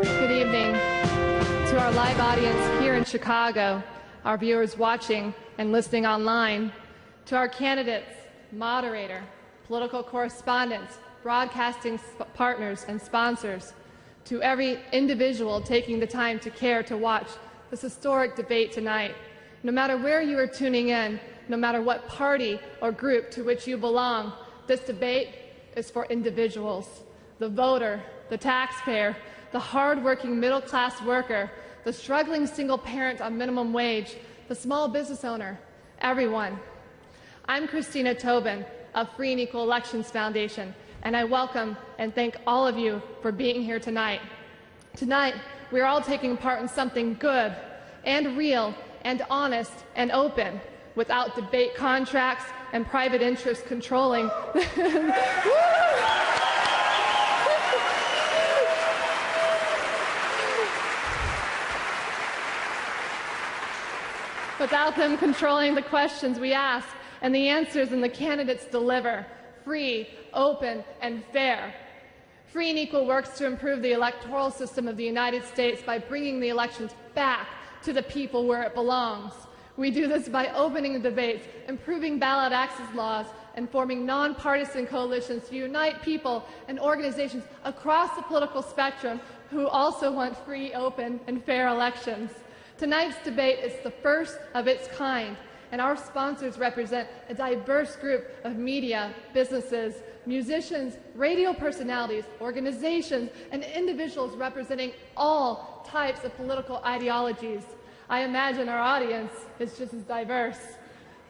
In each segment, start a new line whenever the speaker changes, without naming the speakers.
Good evening to our live audience here in Chicago, our viewers watching and listening online, to our candidates, moderator, political correspondents, broadcasting partners and sponsors, to every individual taking the time to care to watch this historic debate tonight. No matter where you are tuning in, no matter what party or group to which you belong, this debate is for individuals, the voter, the taxpayer, the hard-working middle-class worker, the struggling single parent on minimum wage, the small business owner, everyone. I'm Christina Tobin of Free and Equal Elections Foundation, and I welcome and thank all of you for being here tonight. Tonight, we're all taking part in something good and real and honest and open, without debate contracts and private interests controlling. Without them controlling the questions we ask and the answers and the candidates deliver, free, open, and fair. Free and Equal works to improve the electoral system of the United States by bringing the elections back to the people where it belongs. We do this by opening the debates, improving ballot access laws, and forming nonpartisan coalitions to unite people and organizations across the political spectrum who also want free, open, and fair elections. Tonight's debate is the first of its kind, and our sponsors represent a diverse group of media, businesses, musicians, radio personalities, organizations, and individuals representing all types of political ideologies. I imagine our audience is just as diverse.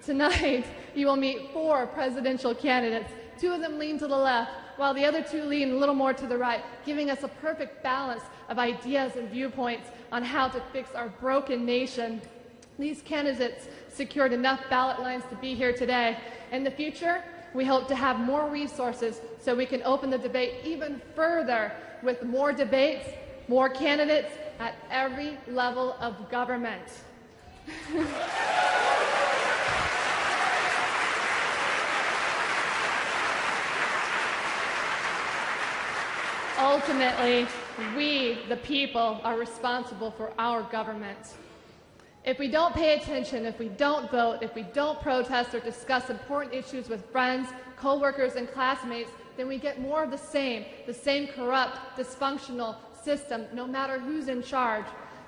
Tonight, you will meet 4 presidential candidates. 2 of them lean to the left, while the other 2 lean a little more to the right, giving us a perfect balance of ideas and viewpoints on how to fix our broken nation. These candidates secured enough ballot lines to be here today. In the future, we hope to have more resources so we can open the debate even further with more debates, more candidates at every level of government. Ultimately, we, the people, are responsible for our government. If we don't pay attention, if we don't vote, if we don't protest or discuss important issues with friends, co-workers, and classmates, then we get more of the same corrupt, dysfunctional system, no matter who's in charge.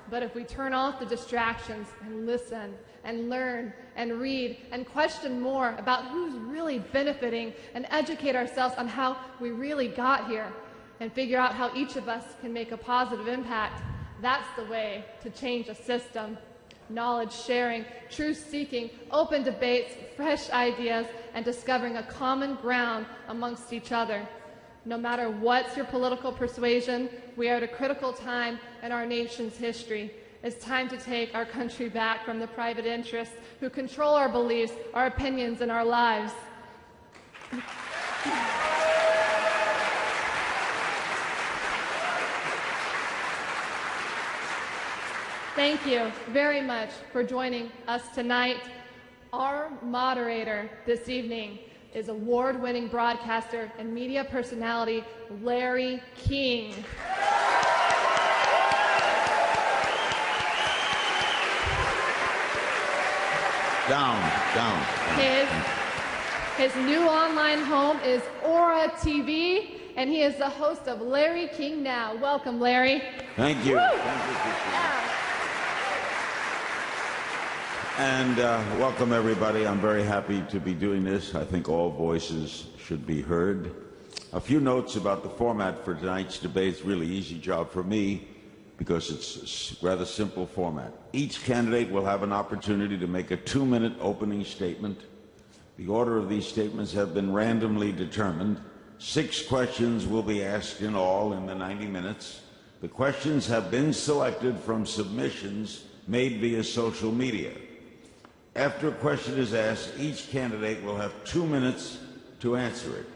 But if we turn off the distractions and listen and learn and read and question more about who's really benefiting and educate ourselves on how we really got here and figure out how each of us can make a positive impact, that's the way to change a system. Knowledge sharing, truth seeking, open debates, fresh ideas, and discovering a common ground amongst each other. No matter what's your political persuasion, we are at a critical time in our nation's history. It's time to take our country back from the private interests who control our beliefs, our opinions, and our lives. Thank you very much for joining us tonight. Our moderator this evening is award-winning broadcaster and media personality Larry King.
Down.
His new online home is Aura TV, and he is the host of Larry King Now. Welcome, Larry.
Thank you. Thank you, Christina. And welcome, everybody. I'm very happy to be doing this. I think all voices should be heard. A few notes about the format for tonight's debate. It's a really easy job for me because it's a rather simple format. Each candidate will have an opportunity to make a 2-minute opening statement. The order of these statements have been randomly determined. 6 questions will be asked in all in the 90 minutes. The questions have been selected from submissions made via social media. After a question is asked, each candidate will have 2 minutes to answer it.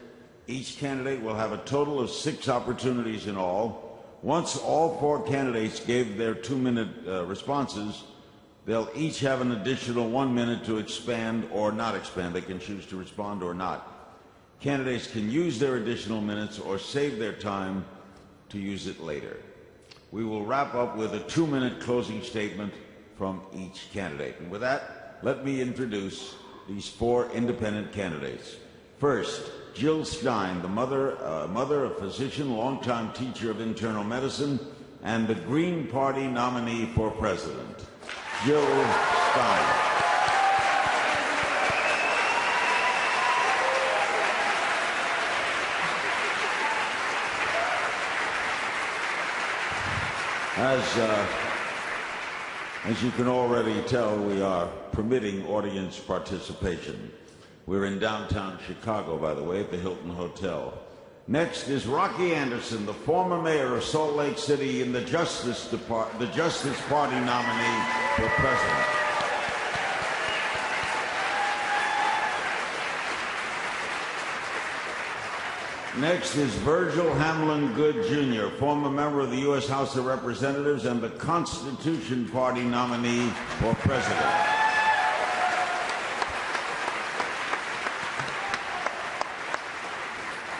Each candidate will have a total of 6 opportunities in all. Once all 4 candidates gave their 2-minute responses, they'll each have an additional 1 minute to expand or not expand. They can choose to respond or not. Candidates can use their additional minutes or save their time to use it later. We will wrap up with a 2-minute closing statement from each candidate. And with that, let me introduce these 4 independent candidates. First, Jill Stein, the mother, a physician, longtime teacher of internal medicine, and the Green Party nominee for president. Jill Stein. As you can already tell, we are permitting audience participation. We're in downtown Chicago, by the way, at the Hilton Hotel. Next is Rocky Anderson, the former mayor of Salt Lake City and the Justice Party nominee for president. Next is Virgil Hamlin Good Jr., former member of the U.S. House of Representatives and the Constitution Party nominee for president.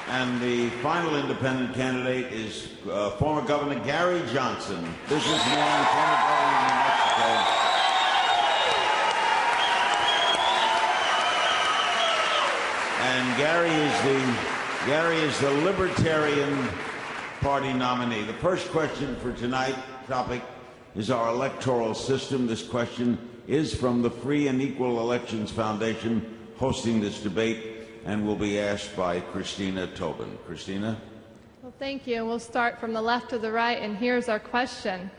And the final independent candidate is former Governor Gary Johnson, businessman, former governor of New Mexico. And Gary is the Libertarian Party nominee. The first question for tonight's topic is our electoral system. This question is from the Free and Equal Elections Foundation hosting this debate and will be asked by Christina Tobin. Christina?
Well, thank you. We'll start from the left to the right, and here's our question.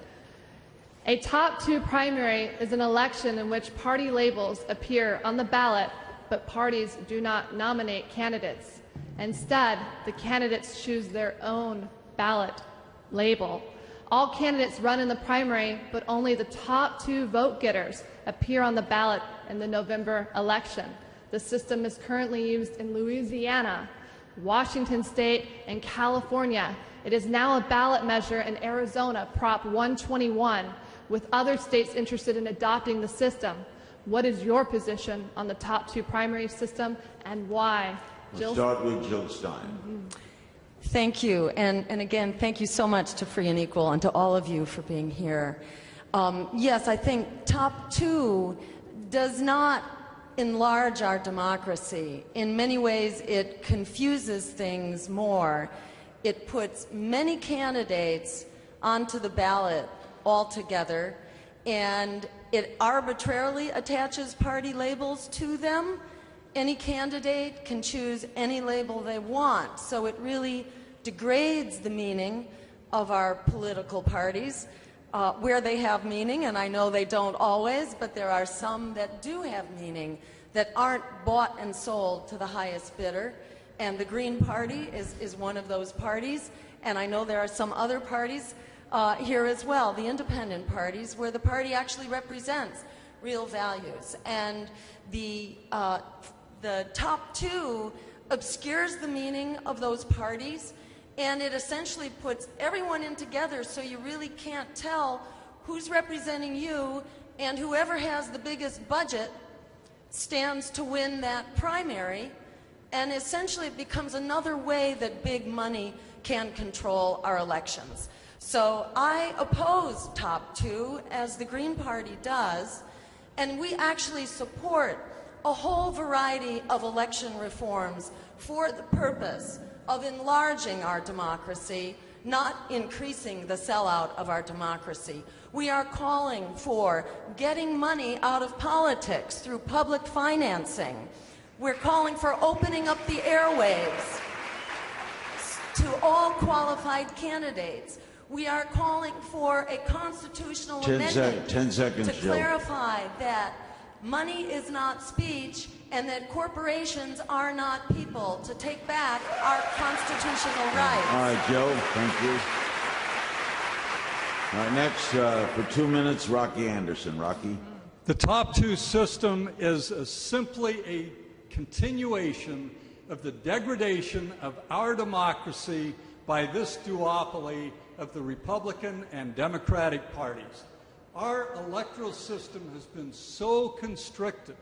A top 2 primary is an election in which party labels appear on the ballot, but parties do not nominate candidates. Instead, the candidates choose their own ballot label. All candidates run in the primary, but only the top 2 vote getters appear on the ballot in the November election. The system is currently used in Louisiana, Washington State, and California. It is now a ballot measure in Arizona, Prop 121, with other states interested in adopting the system. What is your position on the top 2 primary system and why?
We'll start with Jill Stein.
Thank you. And again, thank you so much to Free and Equal and to all of you for being here. Yes, I think top 2 does not enlarge our democracy. In many ways, it confuses things more. It puts many candidates onto the ballot altogether, and it arbitrarily attaches party labels to them. Any candidate can choose any label they want, so it really degrades the meaning of our political parties where they have meaning, and I know they don't always, but there are some that do have meaning that aren't bought and sold to the highest bidder, and the Green Party is one of those parties, and I know there are some other parties here as well, the independent parties, where the party actually represents real values, and the top 2 obscures the meaning of those parties, and it essentially puts everyone in together so you really can't tell who's representing you, and whoever has the biggest budget stands to win that primary, and essentially it becomes another way that big money can control our elections. So I oppose top 2, as the Green Party does, and we actually support a whole variety of election reforms for the purpose of enlarging our democracy, not increasing the sellout of our democracy. We are calling for getting money out of politics through public financing. We're calling for opening up the airwaves to all qualified candidates. We are calling for a constitutional amendment
10 seconds,
to clarify that money is not speech and that corporations are not people, to take back our constitutional rights.
All right, Joe, thank you. All right, next, for 2 minutes, Rocky Anderson. Rocky?
The top 2 system is simply a continuation of the degradation of our democracy by this duopoly of the Republican and Democratic parties. Our electoral system has been so constricted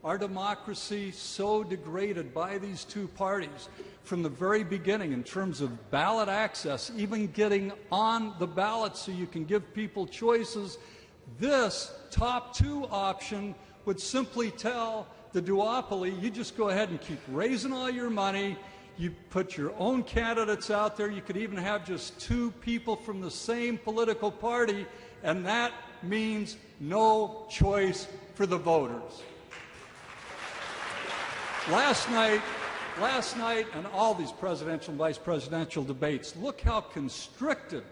our democracy so degraded by these two parties from the very beginning in terms of ballot access, even getting on the ballot so you can give people choices. This top two option would simply tell the duopoly, you just go ahead and keep raising all your money, you put your own candidates out there, you could even have just two people from the same political party, and that means no choice for the voters. Last night, and all these presidential and vice presidential debates, look how constricted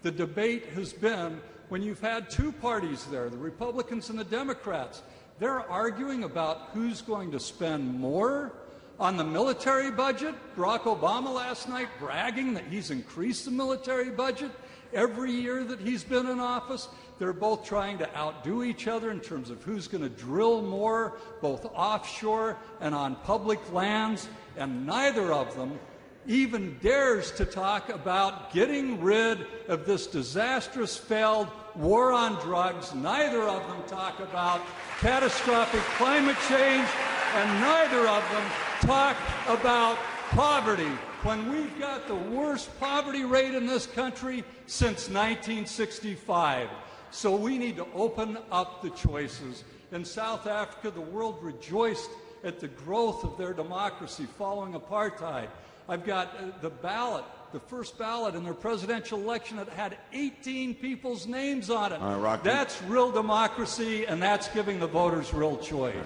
the debate has been when you've had two parties there, the Republicans and the Democrats. They're arguing about who's going to spend more on the military budget. Barack Obama last night bragging that he's increased the military budget every year that he's been in office. They're both trying to outdo each other in terms of who's going to drill more, both offshore and on public lands, and neither of them even dares to talk about getting rid of this disastrous failed war on drugs. Neither of them talk about catastrophic climate change, and neither of them talk about poverty, when we've got the worst poverty rate in this country since 1965. So we need to open up the choices. In South Africa, the world rejoiced at the growth of their democracy following apartheid. I've got the ballot, the first ballot in their presidential election that had 18 people's names on it. That's real democracy, and that's giving the voters real choice.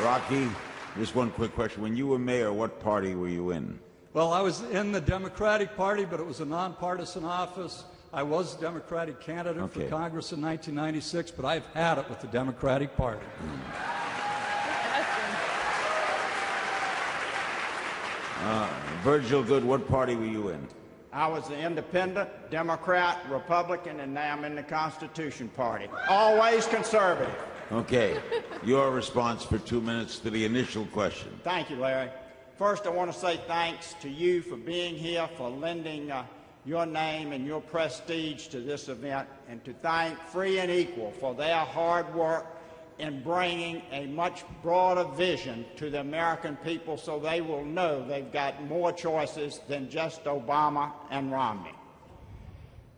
Rocky, just one quick question. When you were mayor, what party were you in?
Well, I was in the Democratic Party, but it was a nonpartisan office. I was a Democratic candidate for Congress in 1996, but I've had it with the Democratic Party.
Virgil Good, what party were you in?
I was an independent, Democrat, Republican, and now I'm in the Constitution Party. Always conservative.
Okay. Your response for 2 minutes to the initial question.
Thank you, Larry. First, I want to say thanks to you for being here, for lending your name and your prestige to this event, and to thank Free and Equal for their hard work in bringing a much broader vision to the American people so they will know they've got more choices than just Obama and Romney.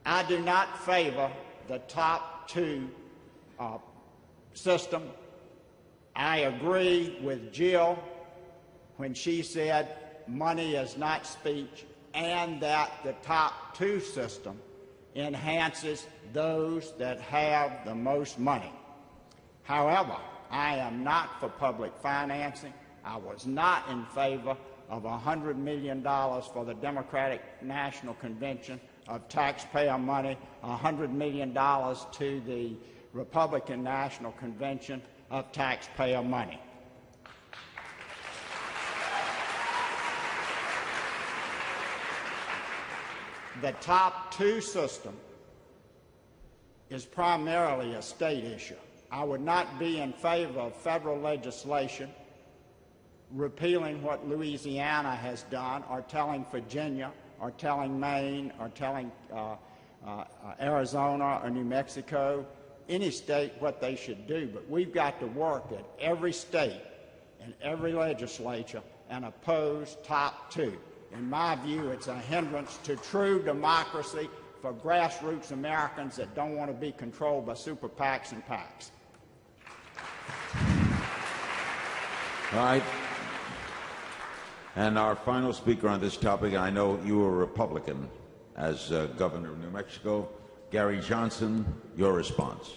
I do not favor the top two system. I agree with Jill when she said money is not speech, and that the top two system enhances those that have the most money. However, I am not for public financing. I was not in favor of $100 million for the Democratic National Convention of taxpayer money, $100 million to the Republican National Convention of taxpayer money. The top two system is primarily a state issue. I would not be in favor of federal legislation repealing what Louisiana has done, or telling Virginia, or telling Maine, or telling Arizona or New Mexico, any state, what they should do. But we've got to work at every state and every legislature and oppose top two. In my view, it's a hindrance to true democracy for grassroots Americans that don't want to be controlled by super PACs and PACs.
All right. And our final speaker on this topic, I know you were a Republican as governor of New Mexico. Gary Johnson, your response.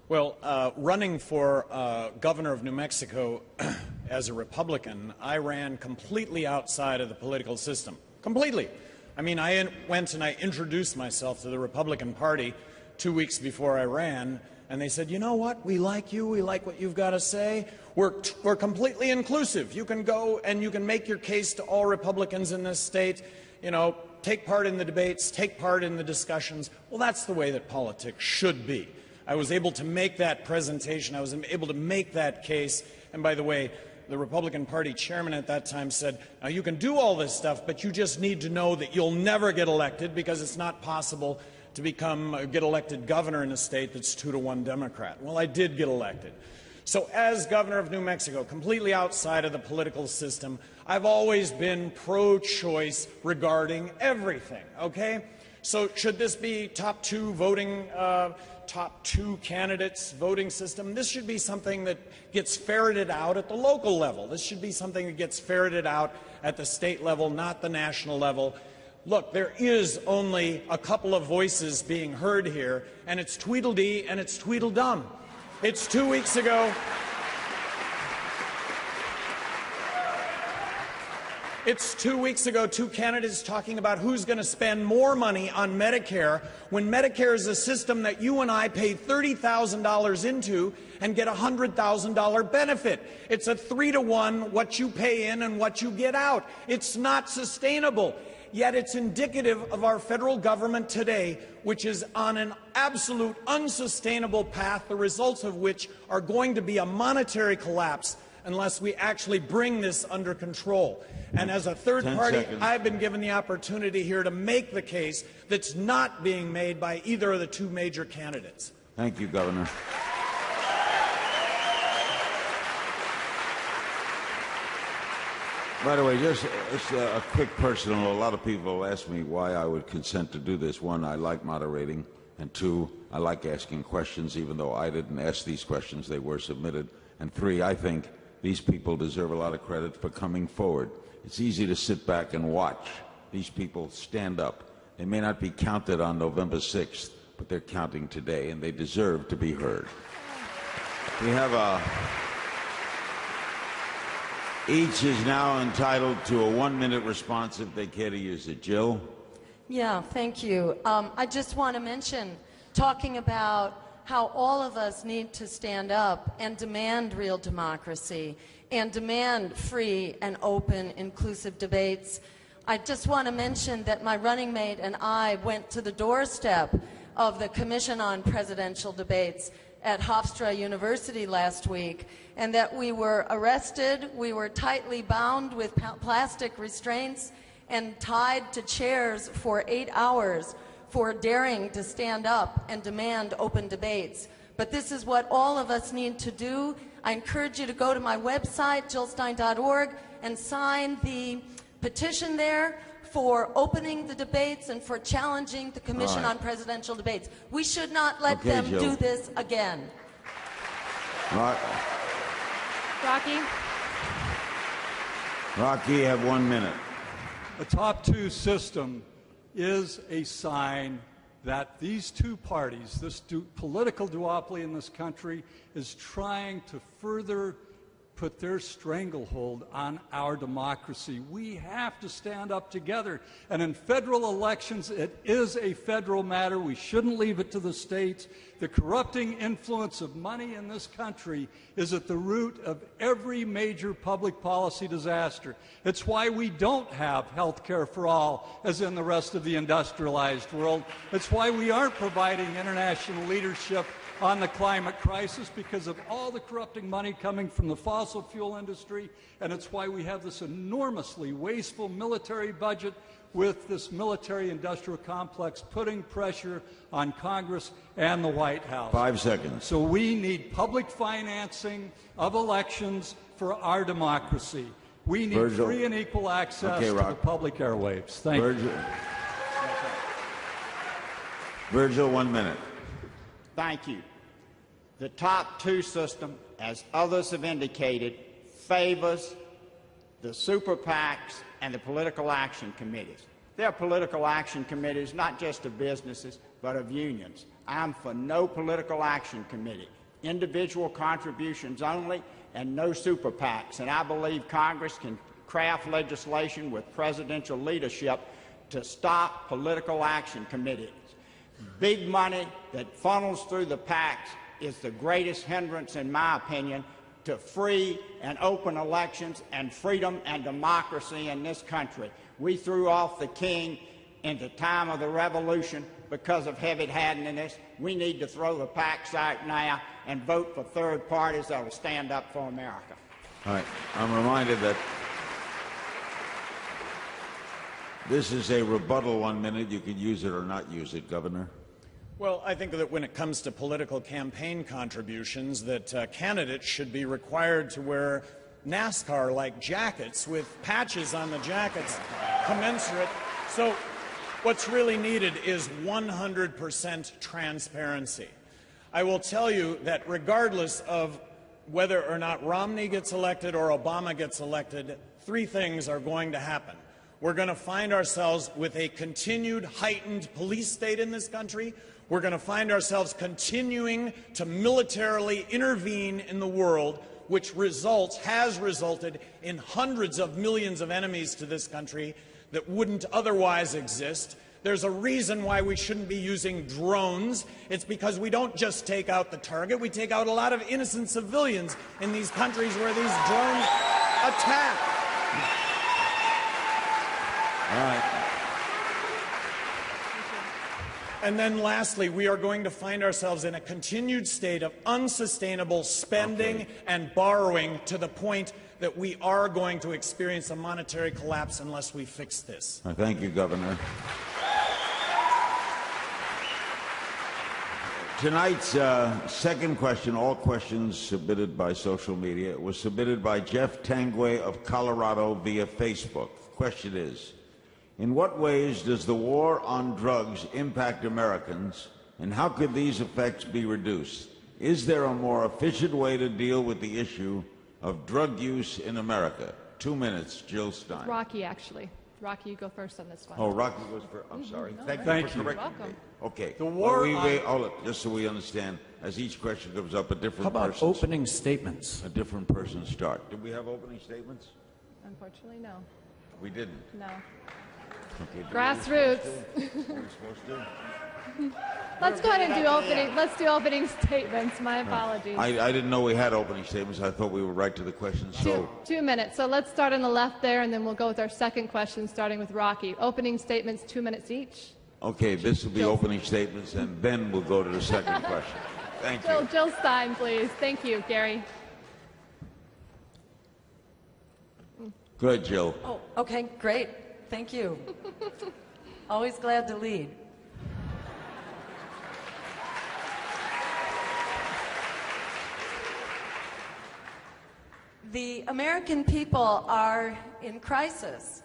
Well, running for governor of New Mexico as a Republican, I ran completely outside of the political system. Completely. I mean, I went and I introduced myself to the Republican Party 2 weeks before I ran, and they said, you know what, we like you, we like what you've got to say, we're completely inclusive. You can go and you can make your case to all Republicans in this state, you know, take part in the debates, take part in the discussions. Well, that's the way that politics should be. I was able to make that presentation, I was able to make that case, and by the way, the Republican Party chairman at that time said, now you can do all this stuff, but you just need to know that you'll never get elected because it's not possible to get elected governor in a state that's 2-to-1 Democrat. Well, I did get elected. So as governor of New Mexico, completely outside of the political system, I've always been pro-choice regarding everything, okay? So should this be top two candidates voting system? This should be something that gets ferreted out at the local level. This should be something that gets ferreted out at the state level, not the national level. Look, there is only a couple of voices being heard here, and it's Tweedledee and it's Tweedledum. It's 2 weeks ago. It's 2 weeks ago, two candidates talking about who's going to spend more money on Medicare when Medicare is a system that you and I pay $30,000 into and get a $100,000 benefit. It's a 3-to-1 what you pay in and what you get out. It's not sustainable. Yet it's indicative of our federal government today, which is on an absolute unsustainable path, the results of which are going to be a monetary collapse unless we actually bring this under control. And as a third party, I've been given the opportunity here to make the case that's not being made by either of the two major candidates.
Thank you, Governor. By the way, just a quick personal, a lot of people ask me why I would consent to do this. One, I like moderating, and two, I like asking questions, even though I didn't ask these questions, they were submitted. And three, I think these people deserve a lot of credit for coming forward. It's easy to sit back and watch these people stand up. They may not be counted on November 6th, but they're counting today, and they deserve to be heard. We have each is now entitled to a 1-minute response if they care to use it. Jill?
Yeah, thank you. I just want to mention, talking about how all of us need to stand up and demand real democracy and demand free and open, inclusive debates. I just want to mention that my running mate and I went to the doorstep of the Commission on Presidential Debates at Hofstra University last week, and that we were arrested, we were tightly bound with plastic restraints and tied to chairs for 8 hours for daring to stand up and demand open debates. But this is what all of us need to do. I encourage you to go to my website, jillstein.org, and sign the petition there for opening the debates and for challenging the Commission on Presidential Debates. We should not let them do this again.
Rocky,
you have 1 minute.
The top two system is a sign that these two parties, this political duopoly in this country, is trying to further put their stranglehold on our democracy. We have to stand up together. And in federal elections, it is a federal matter. We shouldn't leave it to the states. The corrupting influence of money in this country is at the root of every major public policy disaster. It's why we don't have health care for all, as in the rest of the industrialized world. It's why we aren't providing international leadership on the climate crisis, because of all the corrupting money coming from the fossil fuel industry, and it's why we have this enormously wasteful military budget with this military-industrial complex putting pressure on Congress and the White House.
5 seconds.
So we need public financing of elections for our democracy. We need free and equal access to the public airwaves. Thank you.
Virgil, 1 minute.
Thank you. The top two system, as others have indicated, favors the super PACs and the political action committees. There are political action committees not just of businesses, but of unions. I'm for no political action committee, individual contributions only, and no super PACs. And I believe Congress can craft legislation with presidential leadership to stop political action committees. Big money that funnels through the PACs is the greatest hindrance, in my opinion, to free and open elections and freedom and democracy in this country. We threw off the king in the time of the revolution because of heavy-handedness. We need to throw the PACs out now and vote for third parties that will stand up for America.
All right. I'm reminded that this is a rebuttal 1 minute. You can use it or not use it, Governor.
Well, I think that when it comes to political campaign contributions, that candidates should be required to wear NASCAR-like jackets with patches on the jackets commensurate. So what's really needed is 100% transparency. I will tell you that regardless of whether or not Romney gets elected or Obama gets elected, three things are going to happen. We're going to find ourselves with a continued heightened police state in this country. We're going to find ourselves continuing to militarily intervene in the world, which has resulted in hundreds of millions of enemies to this country that wouldn't otherwise exist. There's a reason why we shouldn't be using drones. It's because we don't just take out the target, we take out a lot of innocent civilians in these countries where these drones attack.
All right.
And then lastly, we are going to find ourselves in a continued state of unsustainable spending and borrowing to the point that we are going to experience a monetary collapse unless we fix this.
Thank you, Governor. Tonight's second question, all questions submitted by social media, was submitted by Jeff Tangway of Colorado via Facebook. The question is, in what ways does the war on drugs impact Americans, and how could these effects be reduced? Is there a more efficient way to deal with the issue of drug use in America? 2 minutes, Jill Stein.
Rocky, actually. Rocky, you go first on this one.
Oh, Rocky goes first. I'm sorry.
No,
Thank you
Thank
for
you.
correcting
Welcome.
me. Okay.
The war
just so we understand, as each question comes up, a different
How about
person.
opening statements?
A different person start. Did we have opening statements?
Unfortunately, no.
We didn't.
No.
Okay,
Grassroots.
Were we supposed to?
Let's go ahead and do opening. Let's do opening statements. My apologies.
I didn't know we had opening statements. I thought we were right to the question. So
2 minutes. So let's start on the left there, and then we'll go with our second question, starting with Rocky. Opening statements, 2 minutes each.
okay, this will be opening statements, and then we'll go to the second question. Thank you.
Jill Stein, please. Thank you, Gary.
Good, Jill.
Oh, okay, great. Thank you. Always glad to lead. The American people are in crisis.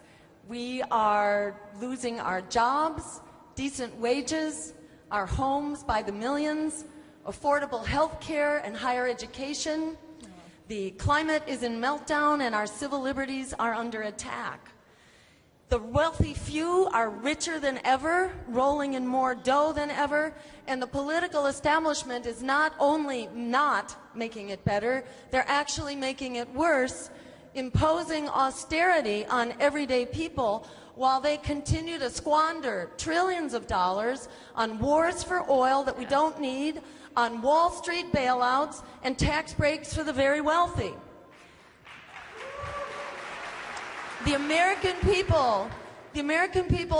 We are losing our jobs, decent wages, our homes by the millions, affordable health care and higher education. The climate is in meltdown and our civil liberties are under attack. The wealthy few are richer than ever, rolling in more dough than ever, and the political establishment is not only not making it better, they're actually making it worse, imposing austerity on everyday people while they continue to squander trillions of dollars on wars for oil that we don't need, on Wall Street bailouts, and tax breaks for the very wealthy. The American people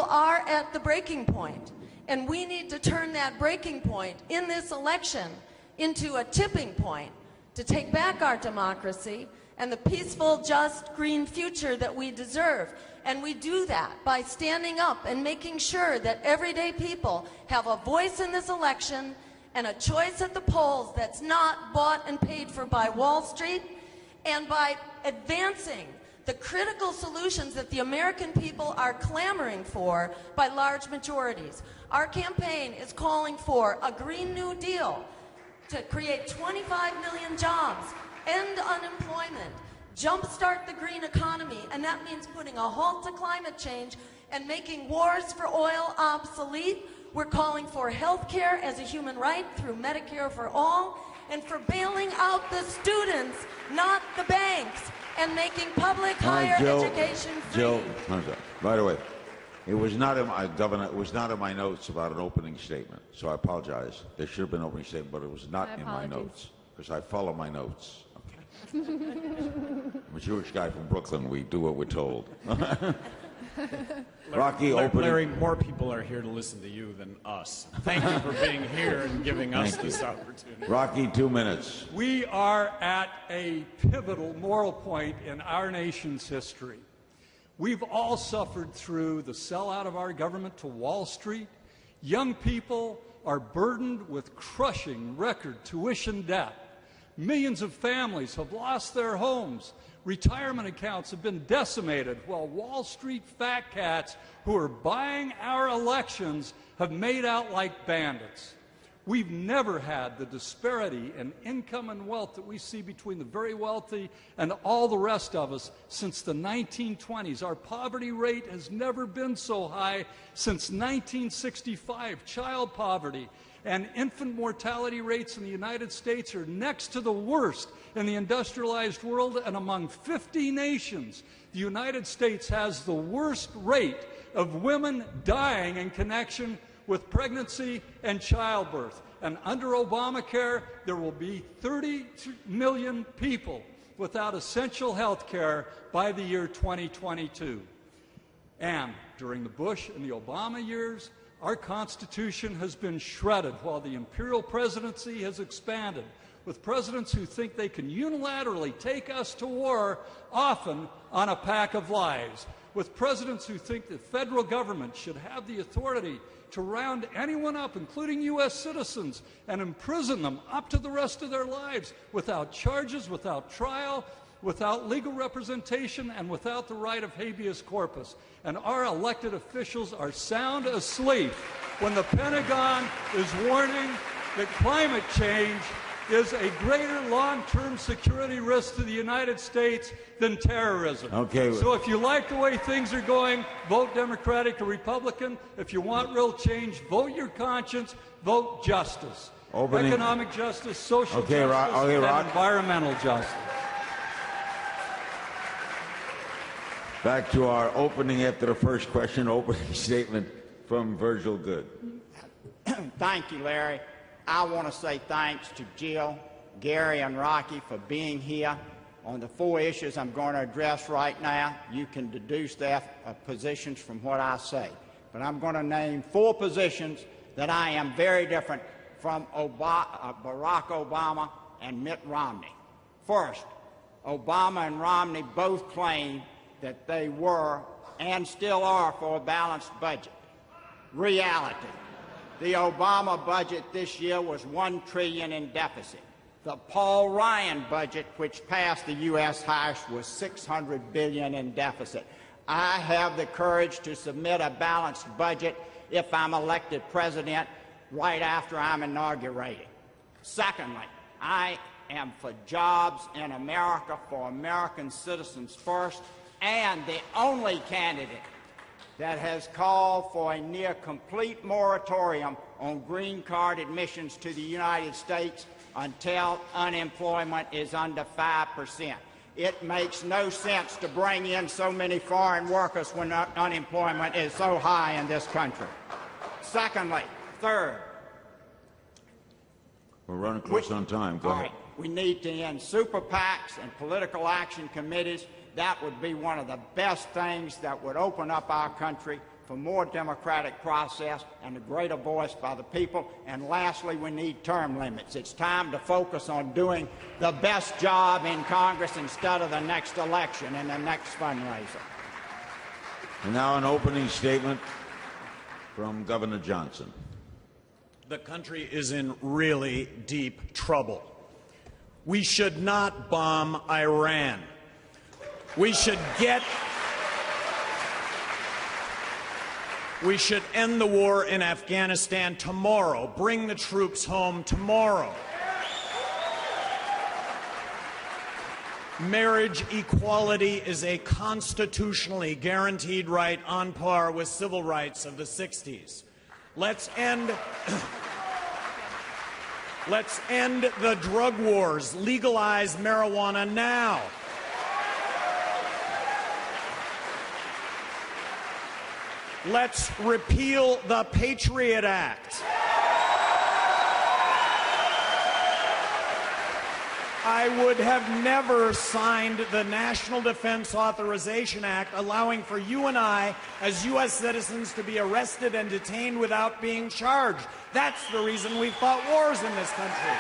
are at the breaking point, and we need to turn that breaking point in this election into a tipping point to take back our democracy and the peaceful, just, green future that we deserve. And we do that by standing up and making sure that everyday people have a voice in this election and a choice at the polls that's not bought and paid for by Wall Street, and by advancing the critical solutions that the American people are clamoring for by large majorities. Our campaign is calling for a Green New Deal to create 25 million jobs, end unemployment, jumpstart the green economy, and that means putting a halt to climate change and making wars for oil obsolete. We're calling for health care as a human right through Medicare for all, and for bailing out the students, not the banks, and making public higher education free.
Jill, by the way, it was not in my Governor. It was not in my notes about an opening statement. So I apologize. There should have been an opening statement, but it was not in my notes because I follow my notes. Okay. I'm a Jewish guy from Brooklyn. We do what we're told. Rocky, opening.
Larry, more people are here to listen to you than us. Thank you for being here and giving us this opportunity.
Rocky, 2 minutes.
We are at a pivotal moral point in our nation's history. We've all suffered through the sellout of our government to Wall Street. Young people are burdened with crushing record tuition debt. Millions of families have lost their homes. Retirement accounts have been decimated, while Wall Street fat cats who are buying our elections have made out like bandits. We've never had the disparity in income and wealth that we see between the very wealthy and all the rest of us since the 1920s. Our poverty rate has never been so high since 1965. Child poverty and infant mortality rates in the United States are next to the worst in the industrialized world, and among 50 nations, the United States has the worst rate of women dying in connection with pregnancy and childbirth. And under Obamacare, there will be 30 million people without essential health care by the year 2022. And during the Bush and the Obama years, our Constitution has been shredded while the imperial presidency has expanded, with presidents who think they can unilaterally take us to war, often on a pack of lies, with presidents who think the federal government should have the authority to round anyone up, including U.S. citizens, and imprison them up to the rest of their lives without charges, without trial, without legal representation, and without the right of habeas corpus. And our elected officials are sound asleep when the Pentagon is warning that climate change is a greater long-term security risk to the United States than terrorism.
Okay.
So if you like the way things are going, vote Democratic or Republican. If you want real change, vote your conscience, vote justice. Economic justice, social justice, and environmental justice.
Back to our opening after the first question, opening statement from Virgil Good.
Thank you, Larry. I want to say thanks to Jill, Gary, and Rocky for being here. On the 4 issues I'm going to address right now, you can deduce their positions from what I say. But I'm going to name 4 positions that I am very different from Barack Obama and Mitt Romney. First, Obama and Romney both claim that they were and still are for a balanced budget. Reality. The Obama budget this year was $1 trillion in deficit. The Paul Ryan budget, which passed the U.S. House, was $600 billion in deficit. I have the courage to submit a balanced budget if I'm elected president right after I'm inaugurated. Secondly, I am for jobs in America, for American citizens first, and the only candidate that has called for a near complete moratorium on green card admissions to the United States until unemployment is under 5%. It makes no sense to bring in so many foreign workers when unemployment is so high in this country. Secondly, third,
we're running close on time. Go ahead.
We need to end super PACs and political action committees. That would be one of the best things that would open up our country for more democratic process and a greater voice by the people. And lastly, we need term limits. It's time to focus on doing the best job in Congress instead of the next election and the next fundraiser.
And now an opening statement from Governor Johnson.
The country is in really deep trouble. We should not bomb Iran. We should end the war in Afghanistan tomorrow. Bring the troops home tomorrow. Marriage equality is a constitutionally guaranteed right on par with civil rights of the 60s. Let's end the drug wars. Legalize marijuana now. Let's repeal the Patriot Act. I would have never signed the National Defense Authorization Act, allowing for you and I, as U.S. citizens, to be arrested and detained without being charged. That's the reason we fought wars in this country.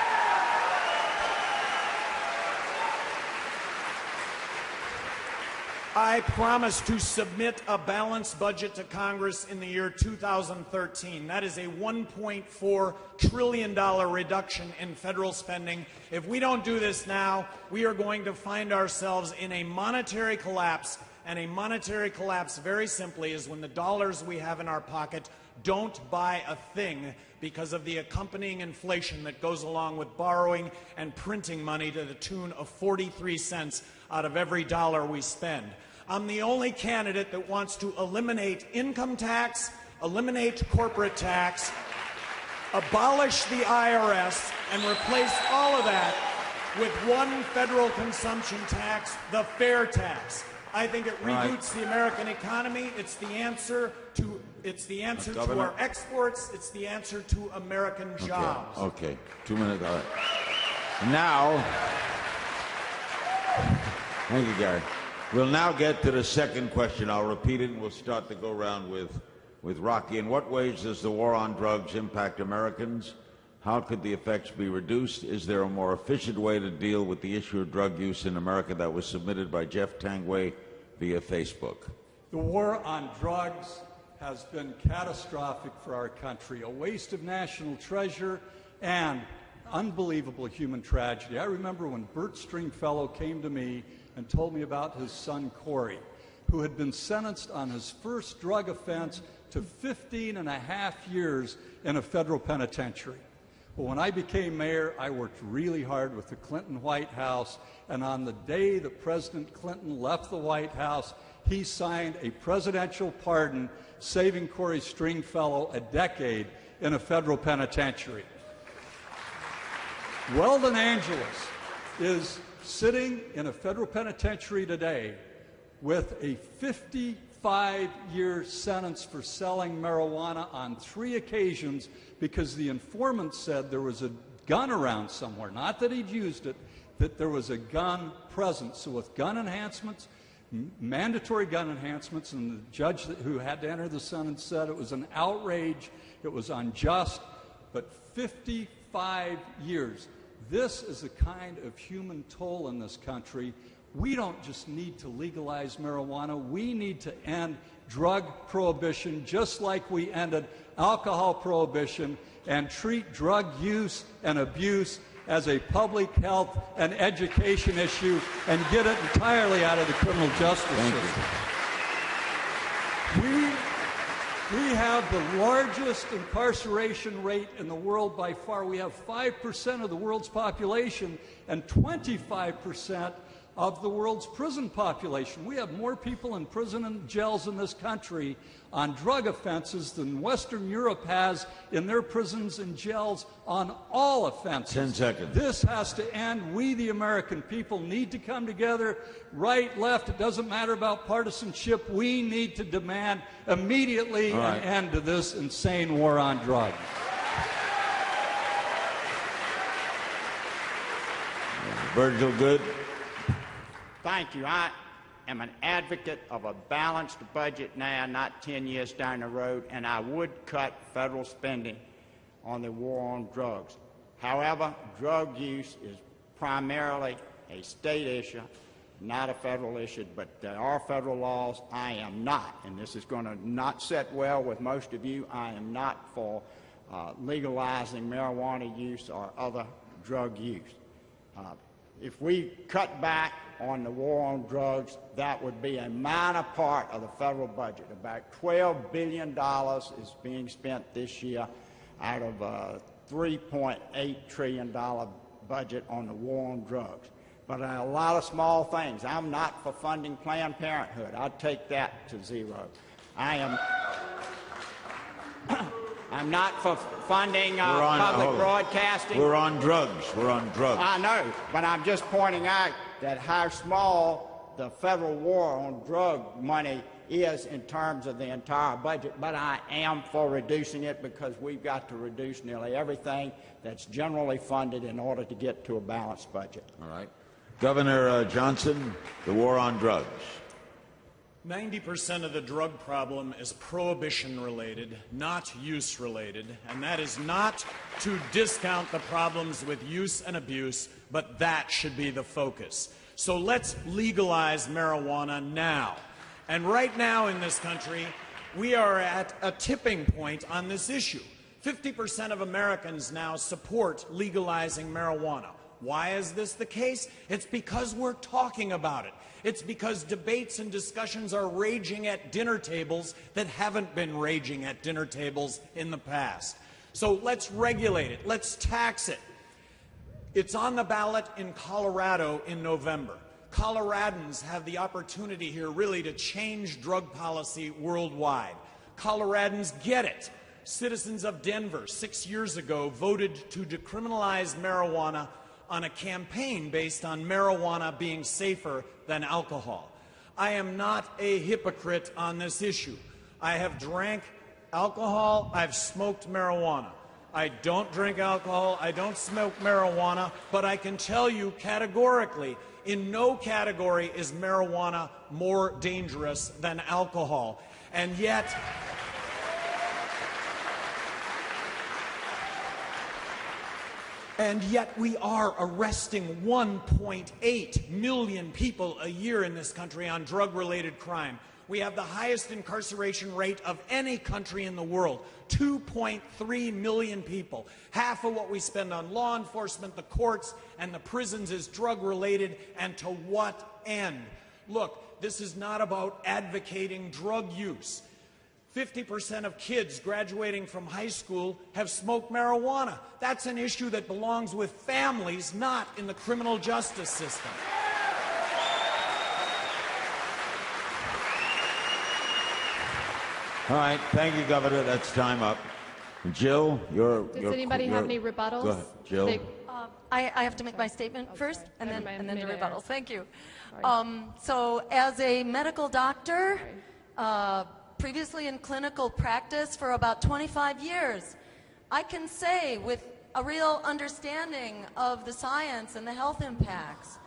I promise to submit a balanced budget to Congress in the year 2013. That is a $1.4 trillion reduction in federal spending. If we don't do this now, we are going to find ourselves in a monetary collapse. And a monetary collapse, very simply, is when the dollars we have in our pocket don't buy a thing because of the accompanying inflation that goes along with borrowing and printing money to the tune of 43 cents out of every dollar we spend. I'm the only candidate that wants to eliminate income tax, eliminate corporate tax, abolish the IRS, and replace all of that with one federal consumption tax, the fair tax. I think it reboots the American economy. It's the answer to our exports. It's the answer to American jobs.
Okay. 2 minutes. All right. Now, thank you, Gary. We'll now get to the second question. I'll repeat it, and we'll start to go around with Rocky. In what ways does the war on drugs impact Americans? How could the effects be reduced? Is there a more efficient way to deal with the issue of drug use in America? That was submitted by Jeff Tangway via Facebook.
The war on drugs has been catastrophic for our country, a waste of national treasure and unbelievable human tragedy. I remember when Bert Stringfellow came to me and told me about his son Corey, who had been sentenced on his first drug offense to 15.5 years in a federal penitentiary. Well, when I became mayor, I worked really hard with the Clinton White House, and on the day that President Clinton left the White House, he signed a presidential pardon saving Corey Stringfellow a decade in a federal penitentiary. Weldon Angeles is sitting in a federal penitentiary today with a 55-year sentence for selling marijuana on 3 occasions because the informant said there was a gun around somewhere, not that he'd used it, that there was a gun present. So with gun enhancements, mandatory gun enhancements, and the judge who had to enter the sentence said it was an outrage, it was unjust, but 55 years. This is the kind of human toll in this country. We don't just need to legalize marijuana, we need to end drug prohibition just like we ended alcohol prohibition, and treat drug use and abuse as a public health and education issue and get it entirely out of the criminal justice system. We have the largest incarceration rate in the world by far. We have 5% of the world's population and 25% of the world's prison population. We have more people in prison and jails in this country on drug offenses than Western Europe has in their prisons and jails on all offenses.
10 seconds.
This has to end. We, the American people, need to come together, right, left, it doesn't matter about partisanship. We need to demand immediately an end to this insane war on drugs.
Virgil Good.
Thank you. I am an advocate of a balanced budget now, not 10 years down the road, and I would cut federal spending on the war on drugs. However, drug use is primarily a state issue, not a federal issue, but there are federal laws. I am not, and this is going to not sit well with most of you, I am not for legalizing marijuana use or other drug use. If we cut back on the war on drugs, that would be a minor part of the federal budget. About $12 billion is being spent this year out of a $3.8 trillion budget on the war on drugs. But a lot of small things. I'm not for funding Planned Parenthood. I'd take that to zero. I'm not for funding public broadcasting.
We're on drugs. We're on drugs.
I know, but I'm just pointing out that how small the federal war on drug money is in terms of the entire budget. But I am for reducing it because we've got to reduce nearly everything that's generally funded in order to get to a balanced budget.
All right. Governor Johnson, the war on drugs.
90% of the drug problem is prohibition-related, not use-related, and that is not to discount the problems with use and abuse, but that should be the focus. So let's legalize marijuana now. And right now in this country, we are at a tipping point on this issue. 50% of Americans now support legalizing marijuana. Why is this the case? It's because we're talking about it. It's because debates and discussions are raging at dinner tables that haven't been raging at dinner tables in the past. So let's regulate it. Let's tax it. It's on the ballot in Colorado in November. Coloradans have the opportunity here really to change drug policy worldwide. Coloradans get it. Citizens of Denver 6 years ago voted to decriminalize marijuana on a campaign based on marijuana being safer than alcohol. I am not a hypocrite on this issue. I have drank alcohol, I've smoked marijuana. I don't drink alcohol, I don't smoke marijuana, but I can tell you categorically, in no category is marijuana more dangerous than alcohol. And yet, we are arresting 1.8 million people a year in this country on drug-related crime. We have the highest incarceration rate of any country in the world, 2.3 million people. Half of what we spend on law enforcement, the courts, and the prisons is drug-related, and to what end? Look, this is not about advocating drug use. 50% of kids graduating from high school have smoked marijuana. That's an issue that belongs with families, not in the criminal justice system.
All right, thank you, Governor. That's time up. Jill,
Does anybody have any rebuttals?
Go ahead, Jill.
I have to make my statement first, and then the rebuttal. Thank you.
Sorry.
So as a medical doctor, previously in clinical practice for about 25 years, I can say with a real understanding of the science and the health impacts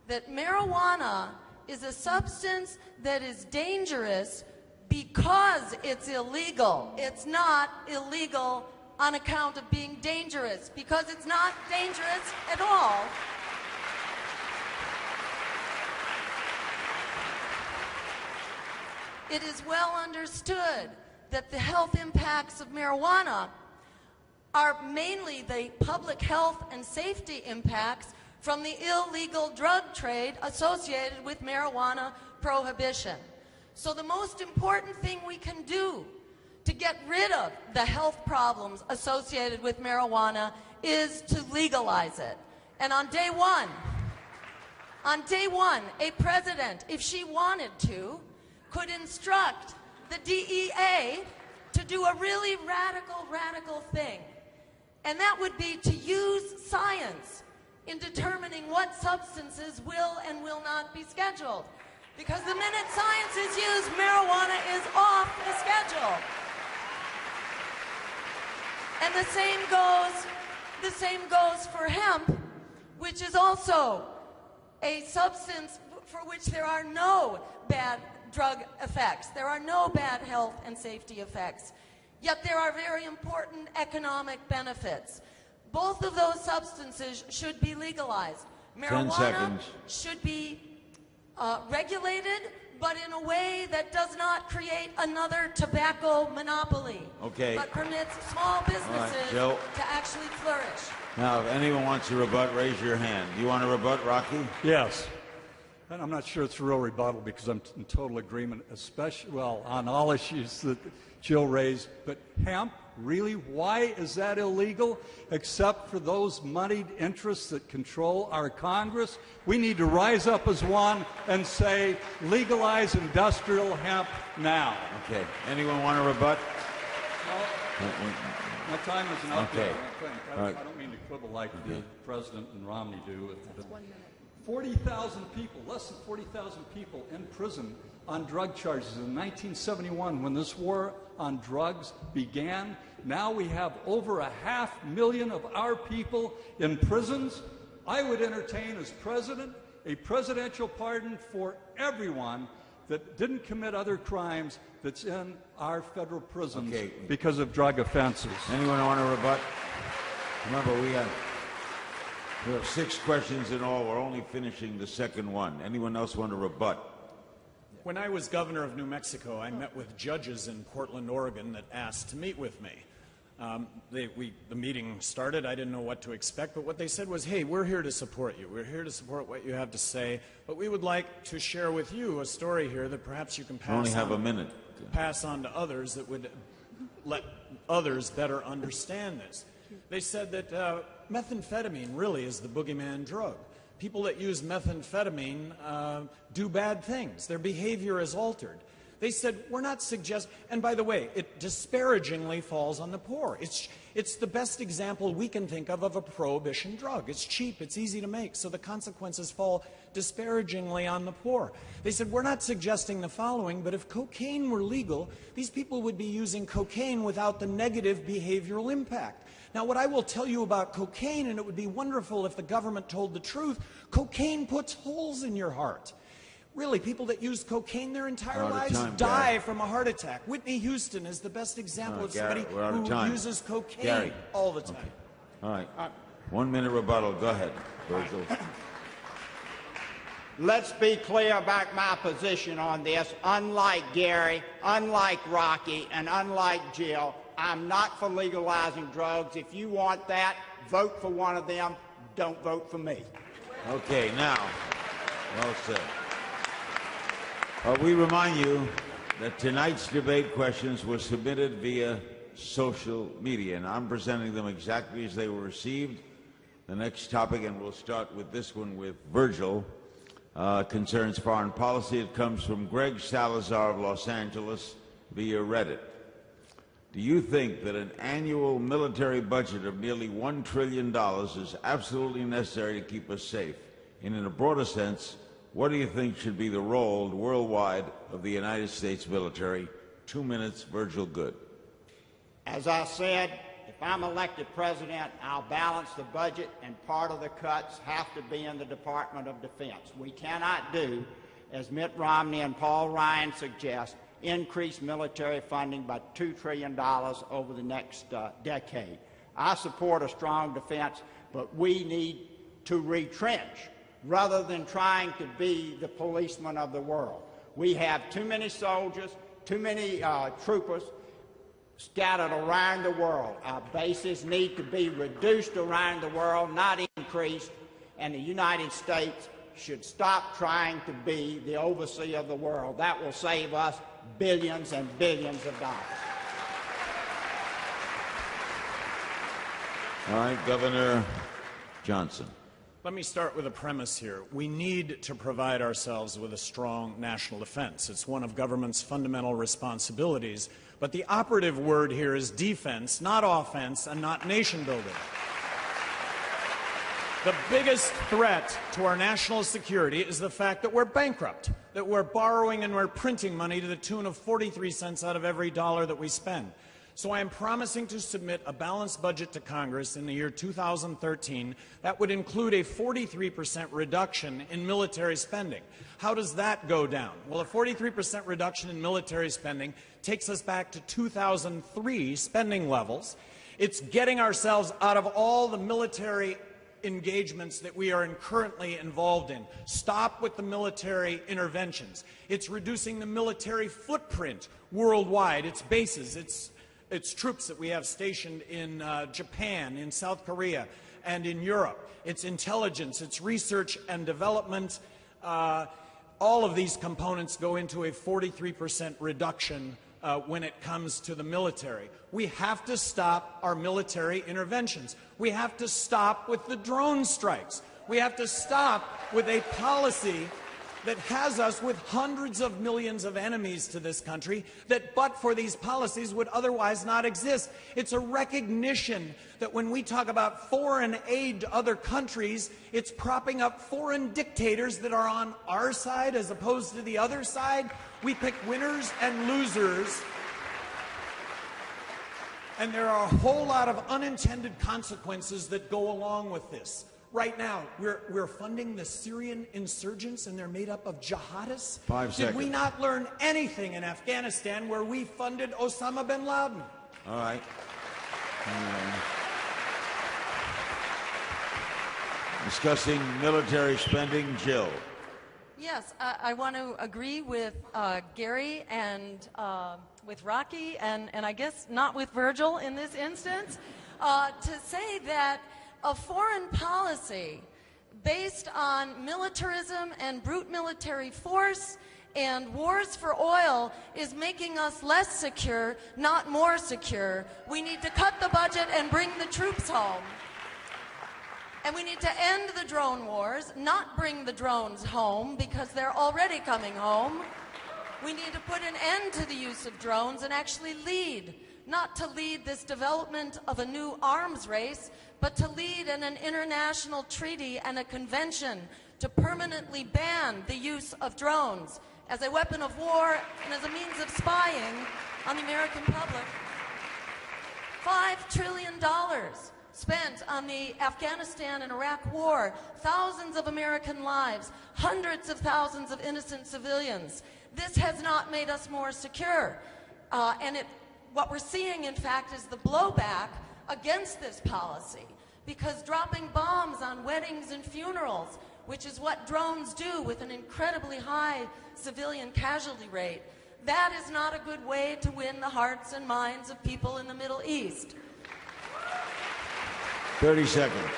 that marijuana is a substance that is dangerous because it's illegal. It's not illegal on account of being dangerous, because it's not dangerous at all. It is well understood that the health impacts of marijuana are mainly the public health and safety impacts from the illegal drug trade associated with marijuana prohibition. So the most important thing we can do to get rid of the health problems associated with marijuana is to legalize it. And on day one, a president, if she wanted to, could instruct the DEA to do a really radical thing. And that would be to use science in determining what substances will and will not be scheduled. Because the minute science is used, marijuana is off the schedule. And the same goes for hemp, which is also a substance for which there are no bad drug effects. There are no bad health and safety effects. Yet there are very important economic benefits. Both of those substances should be legalized. Marijuana should be regulated, but in a way that does not create another tobacco monopoly, but permits small businesses to actually flourish.
Now, if anyone wants to rebut, raise your hand. Do you want to rebut, Rocky?
Yes. And I'm not sure it's a real rebuttal because I'm in total agreement, especially, well, on all issues that Jill raised. But hemp, really, why is that illegal? Except for those moneyed interests that control our Congress. We need to rise up as one and say, legalize industrial hemp now.
Okay. Anyone want to rebut?
My time isn't up
Okay.
yet. I don't mean to quibble like the President and Romney do. That's 1 minute. 40,000 people, less than 40,000 people in prison on drug charges in 1971 when this war on drugs began. Now we have over 500,000 of our people in prisons. I would entertain as president a presidential pardon for everyone that didn't commit other crimes that's in our federal prisons because of drug offenses.
Anyone want to rebut? Remember, We have 6 questions in all. We're only finishing the second one. Anyone else want to rebut?
When I was governor of New Mexico, I met with judges in Portland, Oregon that asked to meet with me. The meeting started. I didn't know what to expect, but what they said was, hey, we're here to support you. We're here to support what you have to say, but we would like to share with you a story here that perhaps you can pass on.
Only have a minute.
Pass on to others that would let others better understand this. They said that methamphetamine really is the boogeyman drug. People that use methamphetamine do bad things. Their behavior is altered. They said, we're not suggesting, and by the way, it disparagingly falls on the poor. It's the best example we can think of a prohibition drug. It's cheap, it's easy to make, so the consequences fall disparagingly on the poor. They said, we're not suggesting the following, but if cocaine were legal, these people would be using cocaine without the negative behavioral impact. Now, what I will tell you about cocaine, and it would be wonderful if the government told the truth, cocaine puts holes in your heart. Really, people that use cocaine their entire lives die from a heart attack. Whitney Houston is the best example of somebody who uses cocaine all the time.
Okay. All right. 1 minute rebuttal. Go ahead, Virgil.
Let's be clear about my position on this. Unlike Gary, unlike Rocky, and unlike Jill, I'm not for legalizing drugs. If you want that, vote for one of them. Don't vote for me.
Okay, now, well said. We remind you that tonight's debate questions were submitted via social media, and I'm presenting them exactly as they were received. The next topic, and we'll start with this one with Virgil, concerns foreign policy. It comes from Greg Salazar of Los Angeles via Reddit. Do you think that an annual military budget of nearly $1 trillion is absolutely necessary to keep us safe? And in a broader sense, what do you think should be the role worldwide of the United States military? 2 minutes, Virgil Good.
As I said, if I'm elected president, I'll balance the budget, and part of the cuts have to be in the Department of Defense. We cannot do, as Mitt Romney and Paul Ryan suggest, increase military funding by $2 trillion over the next decade. I support a strong defense, but we need to retrench rather than trying to be the policeman of the world. We have too many soldiers, too many troopers scattered around the world. Our bases need to be reduced around the world, not increased, and the United States should stop trying to be the overseer of the world. That will save us billions and billions of dollars.
All right, Governor Johnson.
Let me start with a premise here. We need to provide ourselves with a strong national defense. It's one of government's fundamental responsibilities. But the operative word here is defense, not offense, and not nation building. The biggest threat to our national security is the fact that we're bankrupt, that we're borrowing and we're printing money to the tune of 43 cents out of every dollar that we spend. So I am promising to submit a balanced budget to Congress in the year 2013 that would include a 43% reduction in military spending. How does that go down? Well, a 43% reduction in military spending takes us back to 2003 spending levels. It's getting ourselves out of all the military engagements that we are currently involved in. Stop with the military interventions. It's reducing the military footprint worldwide, its bases, its troops that we have stationed in Japan, in South Korea, and in Europe. Its intelligence, its research and development, all of these components go into a 43% reduction when it comes to the military. We have to stop our military interventions. We have to stop with the drone strikes. We have to stop with a policy that has us with hundreds of millions of enemies to this country that, but for these policies, would otherwise not exist. It's a recognition that when we talk about foreign aid to other countries, it's propping up foreign dictators that are on our side as opposed to the other side. We pick winners and losers, and there are a whole lot of unintended consequences that go along with this. Right now, we're funding the Syrian insurgents, and they're made up of jihadists.
5 seconds.
Did we not learn anything in Afghanistan where we funded Osama bin Laden?
All right. Discussing military spending, Jill.
Yes, I want to agree with Gary and with Rocky, and I guess not with Virgil in this instance, to say that a foreign policy based on militarism and brute military force and wars for oil is making us less secure, not more secure. We need to cut the budget and bring the troops home. And we need to end the drone wars, not bring the drones home because they're already coming home. We need to put an end to the use of drones and actually lead, not to lead this development of a new arms race, but to lead in an international treaty and a convention to permanently ban the use of drones as a weapon of war and as a means of spying on the American public. $5 trillion spent on the Afghanistan and Iraq war, thousands of American lives, hundreds of thousands of innocent civilians. This has not made us more secure. What we're seeing, in fact, is the blowback against this policy, because dropping bombs on weddings and funerals, which is what drones do with an incredibly high civilian casualty rate, that is not a good way to win the hearts and minds of people in the Middle East.
30 seconds.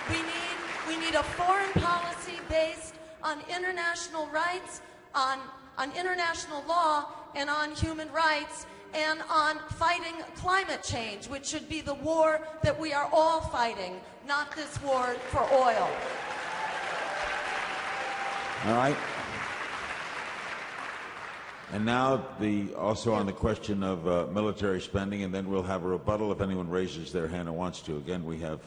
We need a foreign policy based on international rights, on international law, and on human rights, and on fighting climate change, which should be the war that we are all fighting, not this war for oil.
All right. And now also on the question of military spending, and then we'll have a rebuttal if anyone raises their hand and wants to. Again, we have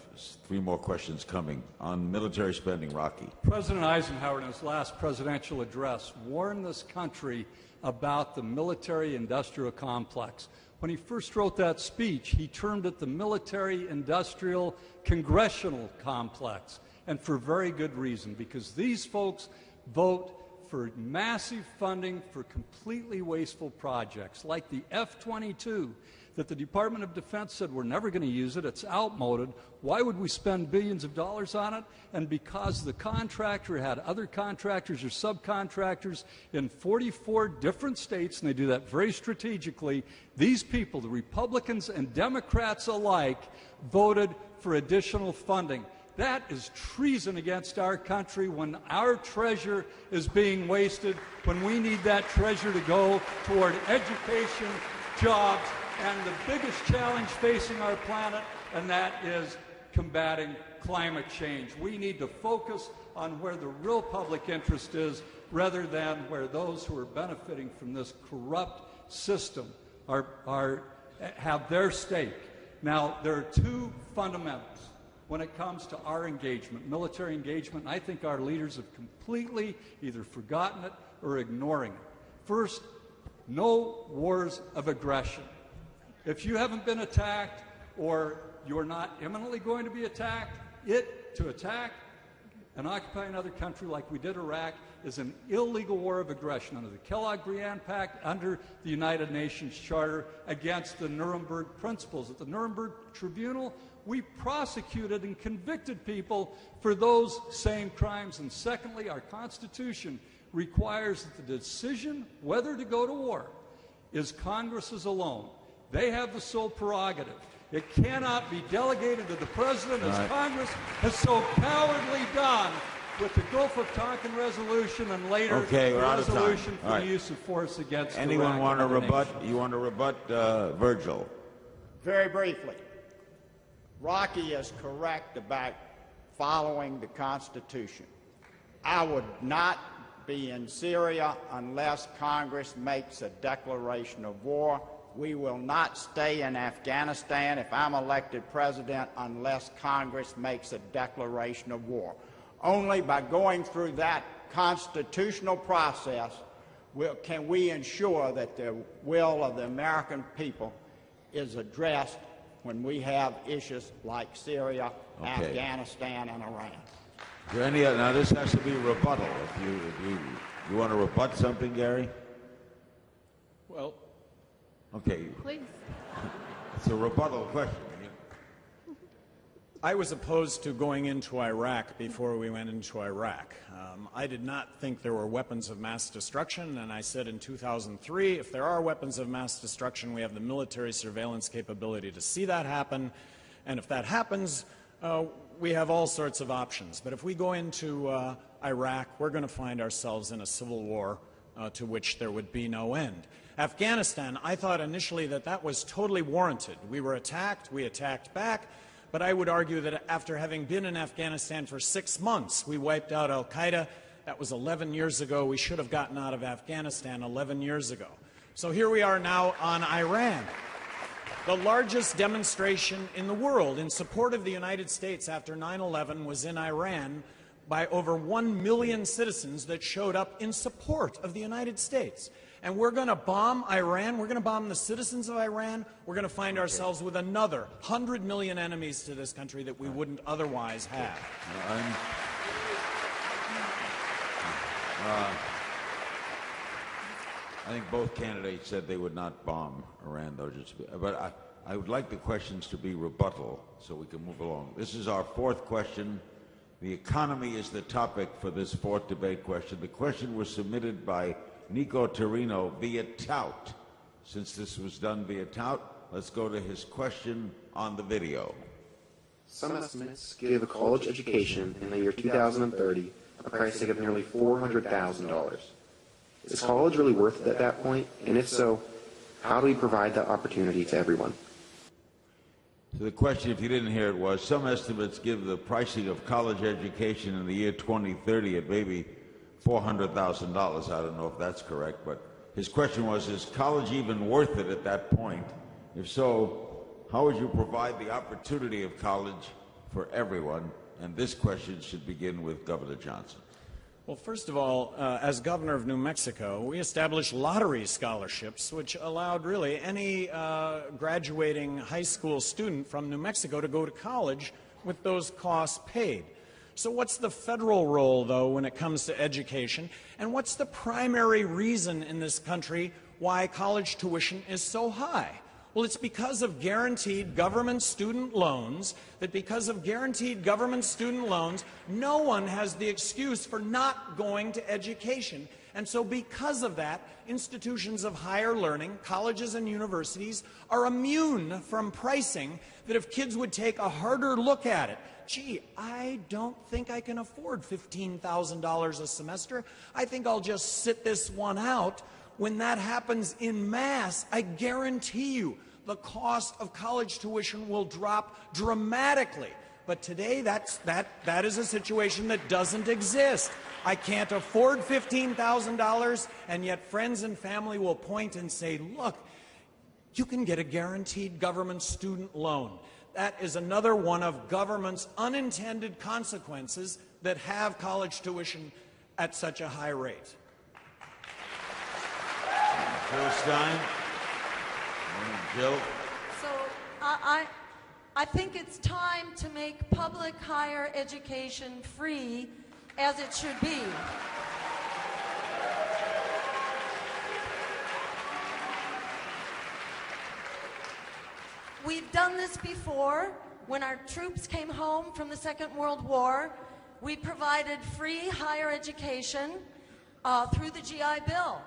3 more questions coming. On military spending, Rocky.
President Eisenhower, in his last presidential address, warned this country about the military-industrial complex. When he first wrote that speech, he termed it the military-industrial congressional complex, and for very good reason, because these folks vote for massive funding for completely wasteful projects, like the F-22, that the Department of Defense said we're never going to use it, it's outmoded. Why would we spend billions of dollars on it? And because the contractor had other contractors or subcontractors in 44 different states, and they do that very strategically, these people, the Republicans and Democrats alike, voted for additional funding. That is treason against our country when our treasure is being wasted, when we need that treasure to go toward education, jobs, and the biggest challenge facing our planet, and that is combating climate change. We need to focus on where the real public interest is rather than where those who are benefiting from this corrupt system have their stake. Now, there are 2 fundamentals when it comes to our engagement, military engagement. I think our leaders have completely either forgotten it or ignoring it. First, no wars of aggression. If you haven't been attacked or you're not imminently going to be attacked, to attack and occupy another country like we did Iraq is an illegal war of aggression under the Kellogg-Briand Pact, under the United Nations Charter, against the Nuremberg principles. At the Nuremberg Tribunal, we prosecuted and convicted people for those same crimes. And secondly, our Constitution requires that the decision whether to go to war is Congress's alone. They have the sole prerogative. It cannot be delegated to the President, as Congress has so cowardly done with the Gulf of Tonkin resolution and later the resolution for the use of force against
Anyone want to rebut? You want to rebut Virgil?
Very briefly. Rocky is correct about following the Constitution. I would not be in Syria unless Congress makes a declaration of war. We will not stay in Afghanistan if I'm elected president unless Congress makes a declaration of war. Only by going through that constitutional process can we ensure that the will of the American people is addressed when we have issues like Syria, Afghanistan, and Iran.
Is there any now this has to be rebuttal. If you want to rebut something, Gary?
Well,
okay.
Please.
It's a rebuttal question.
I was opposed to going into Iraq before we went into Iraq. I did not think there were weapons of mass destruction, and I said in 2003, if there are weapons of mass destruction, we have the military surveillance capability to see that happen, and if that happens, we have all sorts of options. But if we go into Iraq, we're going to find ourselves in a civil war to which there would be no end. Afghanistan, I thought initially that that was totally warranted. We were attacked, we attacked back, but I would argue that after having been in Afghanistan for 6 months, we wiped out al-Qaeda. That was 11 years ago. We should have gotten out of Afghanistan 11 years ago. So here we are now on Iran. The largest demonstration in the world in support of the United States after 9/11 was in Iran by over 1 million citizens that showed up in support of the United States. And we're going to bomb Iran, we're going to bomb the citizens of Iran, we're going to find ourselves with another 100 million enemies to this country that we wouldn't otherwise have.
I think both candidates said they would not bomb Iran, though. But I would like the questions to be rebuttal so we can move along. This is our fourth question. The economy is the topic for this fourth debate question. The question was submitted by Nico Torino via tout. Since this was done via tout, let's go to his question on the video.
Some estimates give a college education in the year 2030 a price tag of nearly $400,000. Is college really worth it at that point? And if so, how do we provide that opportunity to everyone?
So the question, if you didn't hear it, was some estimates give the pricing of college education in the year 2030 at maybe $400,000. I don't know if that's correct, but his question was, is college even worth it at that point? If so, how would you provide the opportunity of college for everyone? And this question should begin with Governor Johnson.
Well, first of all, as governor of New Mexico, we established lottery scholarships, which allowed really any graduating high school student from New Mexico to go to college with those costs paid. So what's the federal role, though, when it comes to education? And what's the primary reason in this country why college tuition is so high? Well, it's because of guaranteed government student loans, that because of guaranteed government student loans, no one has the excuse for not going to education. And so because of that, institutions of higher learning, colleges and universities, are immune from pricing that if kids would take a harder look at it, gee, I don't think I can afford $15,000 a semester. I think I'll just sit this one out. When that happens in mass, I guarantee you the cost of college tuition will drop dramatically. But today, that is a situation that doesn't exist. I can't afford $15,000, and yet friends and family will point and say, look, you can get a guaranteed government student loan. That is another one of government's unintended consequences that have college tuition at such a high rate.
Jill Stein. Jill.
So I think it's time to make public higher education free, as it should be. We've done this before. When our troops came home from the Second World War, we provided free higher education through the GI Bill.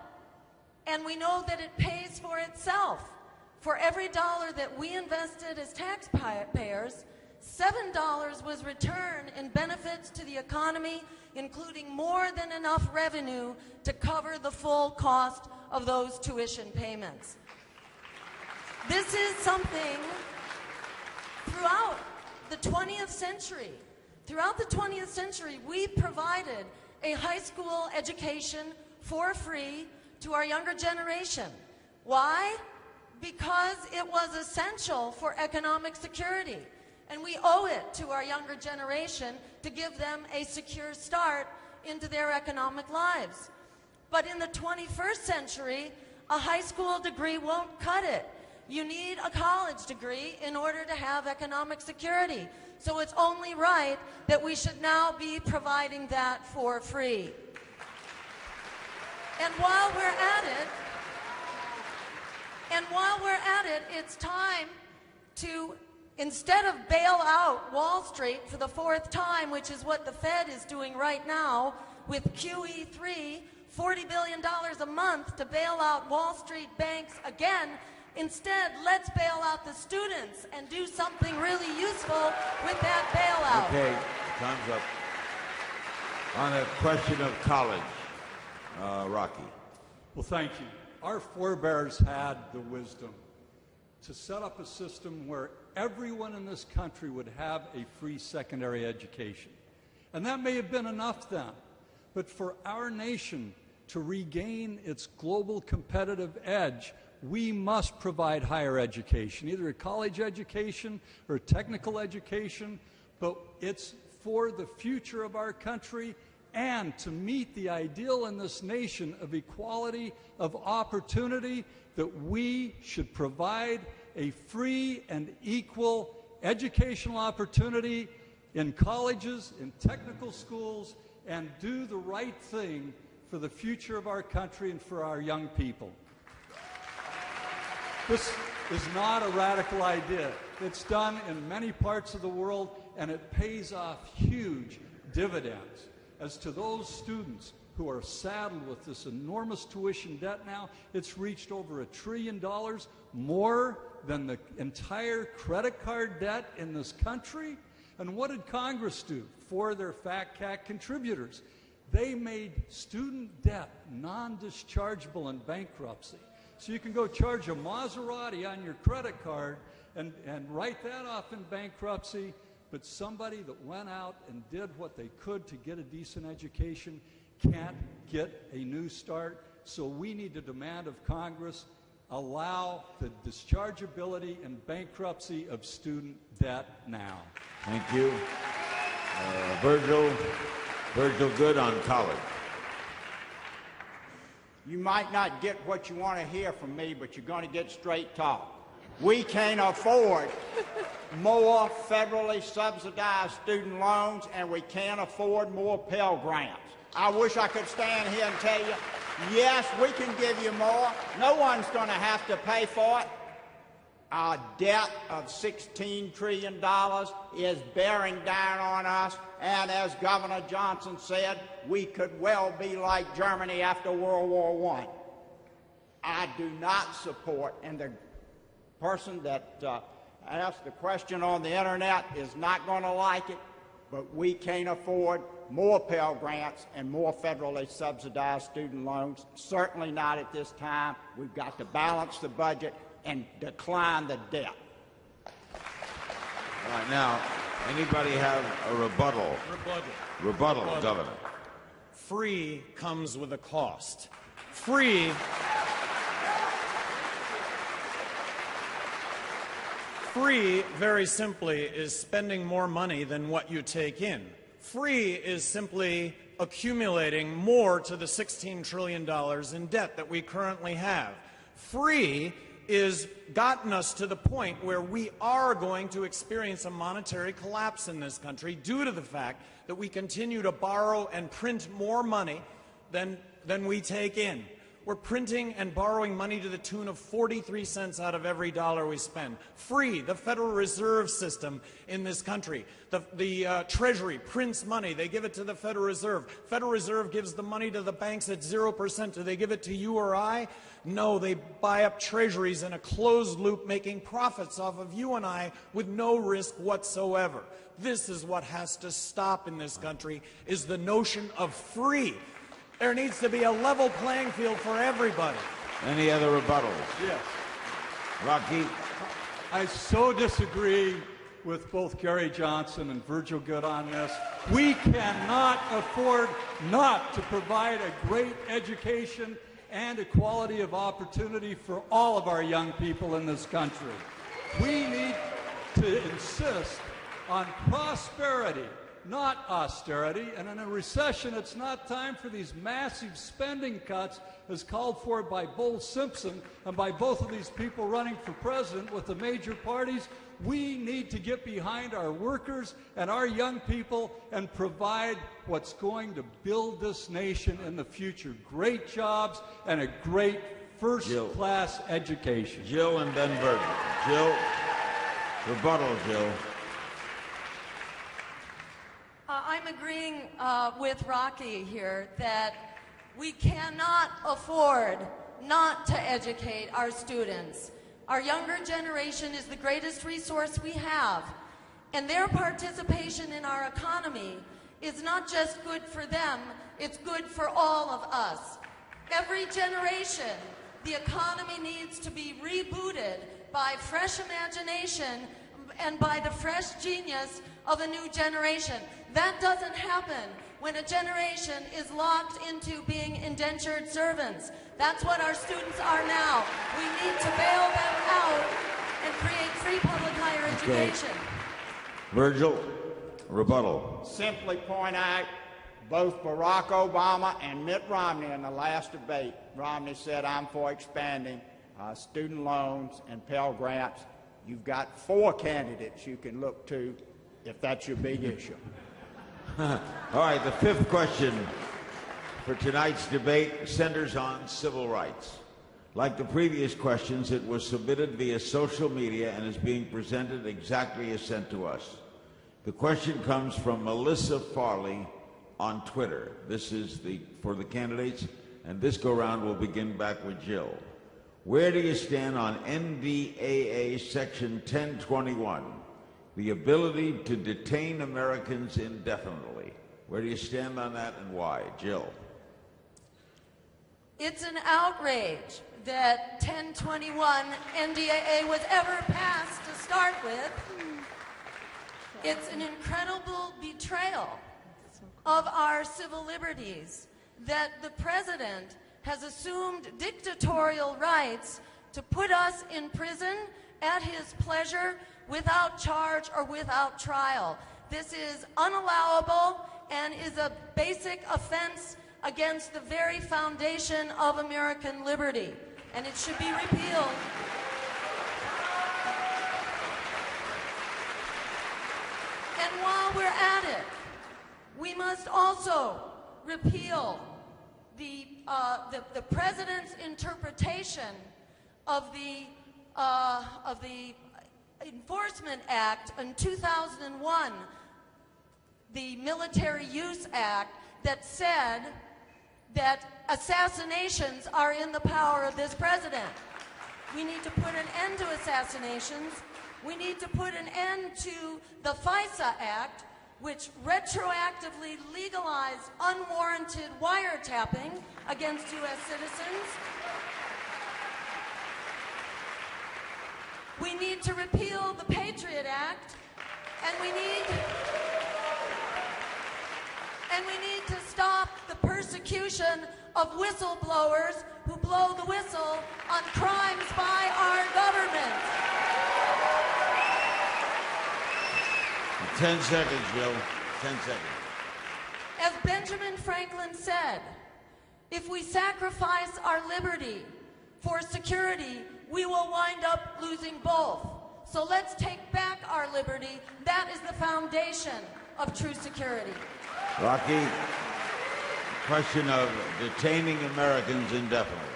And we know that it pays for itself. For every dollar that we invested as taxpayers, $7 was returned in benefits to the economy, including more than enough revenue to cover the full cost of those tuition payments. This is something throughout the 20th century. Throughout the 20th century, we provided a high school education for free to our younger generation. Why? Because it was essential for economic security. And we owe it to our younger generation to give them a secure start into their economic lives. But in the 21st century, a high school degree won't cut it. You need a college degree in order to have economic security. So it's only right that we should now be providing that for free. And while we're at it, it's time to Instead of bail out Wall Street for the fourth time, which is what the Fed is doing right now with QE3, $40 billion a month to bail out Wall Street banks again, instead, let's bail out the students and do something really useful with that bailout.
Okay, time's up. On a question of college, Rocky.
Well, thank you. Our forebears had the wisdom to set up a system where everyone in this country would have a free secondary education. And that may have been enough then. But for our nation to regain its global competitive edge, we must provide higher education, either a college education or a technical education, but it's for the future of our country and to meet the ideal in this nation of equality of opportunity that we should provide a free and equal educational opportunity in colleges, in technical schools, and do the right thing for the future of our country and for our young people. This is not a radical idea. It's done in many parts of the world, and it pays off huge dividends. As to those students who are saddled with this enormous tuition debt now, it's reached over $1 trillion, more than the entire credit card debt in this country. And what did Congress do for their fat cat contributors? They made student debt non-dischargeable in bankruptcy. So you can go charge a Maserati on your credit card and write that off in bankruptcy, but somebody that went out and did what they could to get a decent education can't get a new start. So we need to demand of Congress, allow the dischargeability and bankruptcy of student debt now.
Thank you. Virgil Good on college.
You might not get what you want to hear from me, but you're going to get straight talk. We can't afford more federally subsidized student loans, and we can't afford more Pell Grants. I wish I could stand here and tell you, yes, we can give you more. No one's going to have to pay for it. Our debt of $16 trillion is bearing down on us, and as Governor Johnson said, we could well be like Germany after World War I. I do not support, and the person that asked the question on the internet is not going to like it, but we can't afford more Pell Grants and more federally subsidized student loans, certainly not at this time. We've got to balance the budget and decline the debt.
All right, now, anybody have a rebuttal? Rebuttal, Governor.
Free comes with a cost. Free very simply is spending more money than what you take in. Free is simply accumulating more to the $16 trillion in debt that we currently have. Free is gotten us to the point where we are going to experience a monetary collapse in this country due to the fact that we continue to borrow and print more money than we take in. We're printing and borrowing money to the tune of 43 cents out of every dollar we spend. Free, the Federal Reserve System in this country. The Treasury prints money. They give it to the Federal Reserve. Federal Reserve gives the money to the banks at 0%. Do they give it to you or I? No, they buy up treasuries in a closed loop, making profits off of you and I with no risk whatsoever. This is what has to stop in this country, is the notion of free. There needs to be a level playing field for everybody.
Any other rebuttals?
Yes.
Rocky?
I so disagree with both Gary Johnson and Virgil Good on this. We cannot afford not to provide a great education and equality of opportunity for all of our young people in this country. We need to insist on prosperity, not austerity, and in a recession, it's not time for these massive spending cuts as called for by Bull Simpson and by both of these people running for president with the major parties. We need to get behind our workers and our young people and provide what's going to build this nation in the future. Great jobs and a great first-class education.
Jill and then Virgil. Jill? Rebuttal, Jill.
I'm agreeing with Rocky here that we cannot afford not to educate our students. Our younger generation is the greatest resource we have, and their participation in our economy is not just good for them, it's good for all of us. Every generation, the economy needs to be rebooted by fresh imagination and by the fresh genius of a new generation. That doesn't happen when a generation is locked into being indentured servants. That's what our students are now. We need to bail them out and create free public higher education.
Virgil, rebuttal.
Simply point out both Barack Obama and Mitt Romney in the last debate. Romney said, I'm for expanding student loans and Pell Grants. You've got 4 candidates you can look to if that's your big issue.
All right, the 5th question for tonight's debate centers on civil rights. Like the previous questions, it was submitted via social media and is being presented exactly as sent to us. The question comes from Melissa Farley on Twitter. This is for the candidates, and this go-round will begin back with Jill. Where do you stand on NDAA Section 1021, the ability to detain Americans indefinitely? Where do you stand on that and why? Jill.
It's an outrage that 1021 NDAA was ever passed to start with. It's an incredible betrayal of our civil liberties that the president has assumed dictatorial rights to put us in prison at his pleasure without charge or without trial. This is unallowable and is a basic offense against the very foundation of American liberty, and it should be repealed. And while we're at it, we must also repeal the president's interpretation of the Enforcement Act in 2001, the Military Use Act, that said that assassinations are in the power of this president. We need to put an end to assassinations. We need to put an end to the FISA Act, which retroactively legalized unwarranted wiretapping against U.S. citizens. We need to repeal the Patriot Act, and we need to stop the persecution of whistleblowers who blow the whistle on crimes by our government.
10 seconds, Jill. 10 seconds.
As Benjamin Franklin said, if we sacrifice our liberty for security, we will wind up losing both. So let's take back our liberty. That is the foundation of true security.
Rocky, question of detaining Americans indefinitely.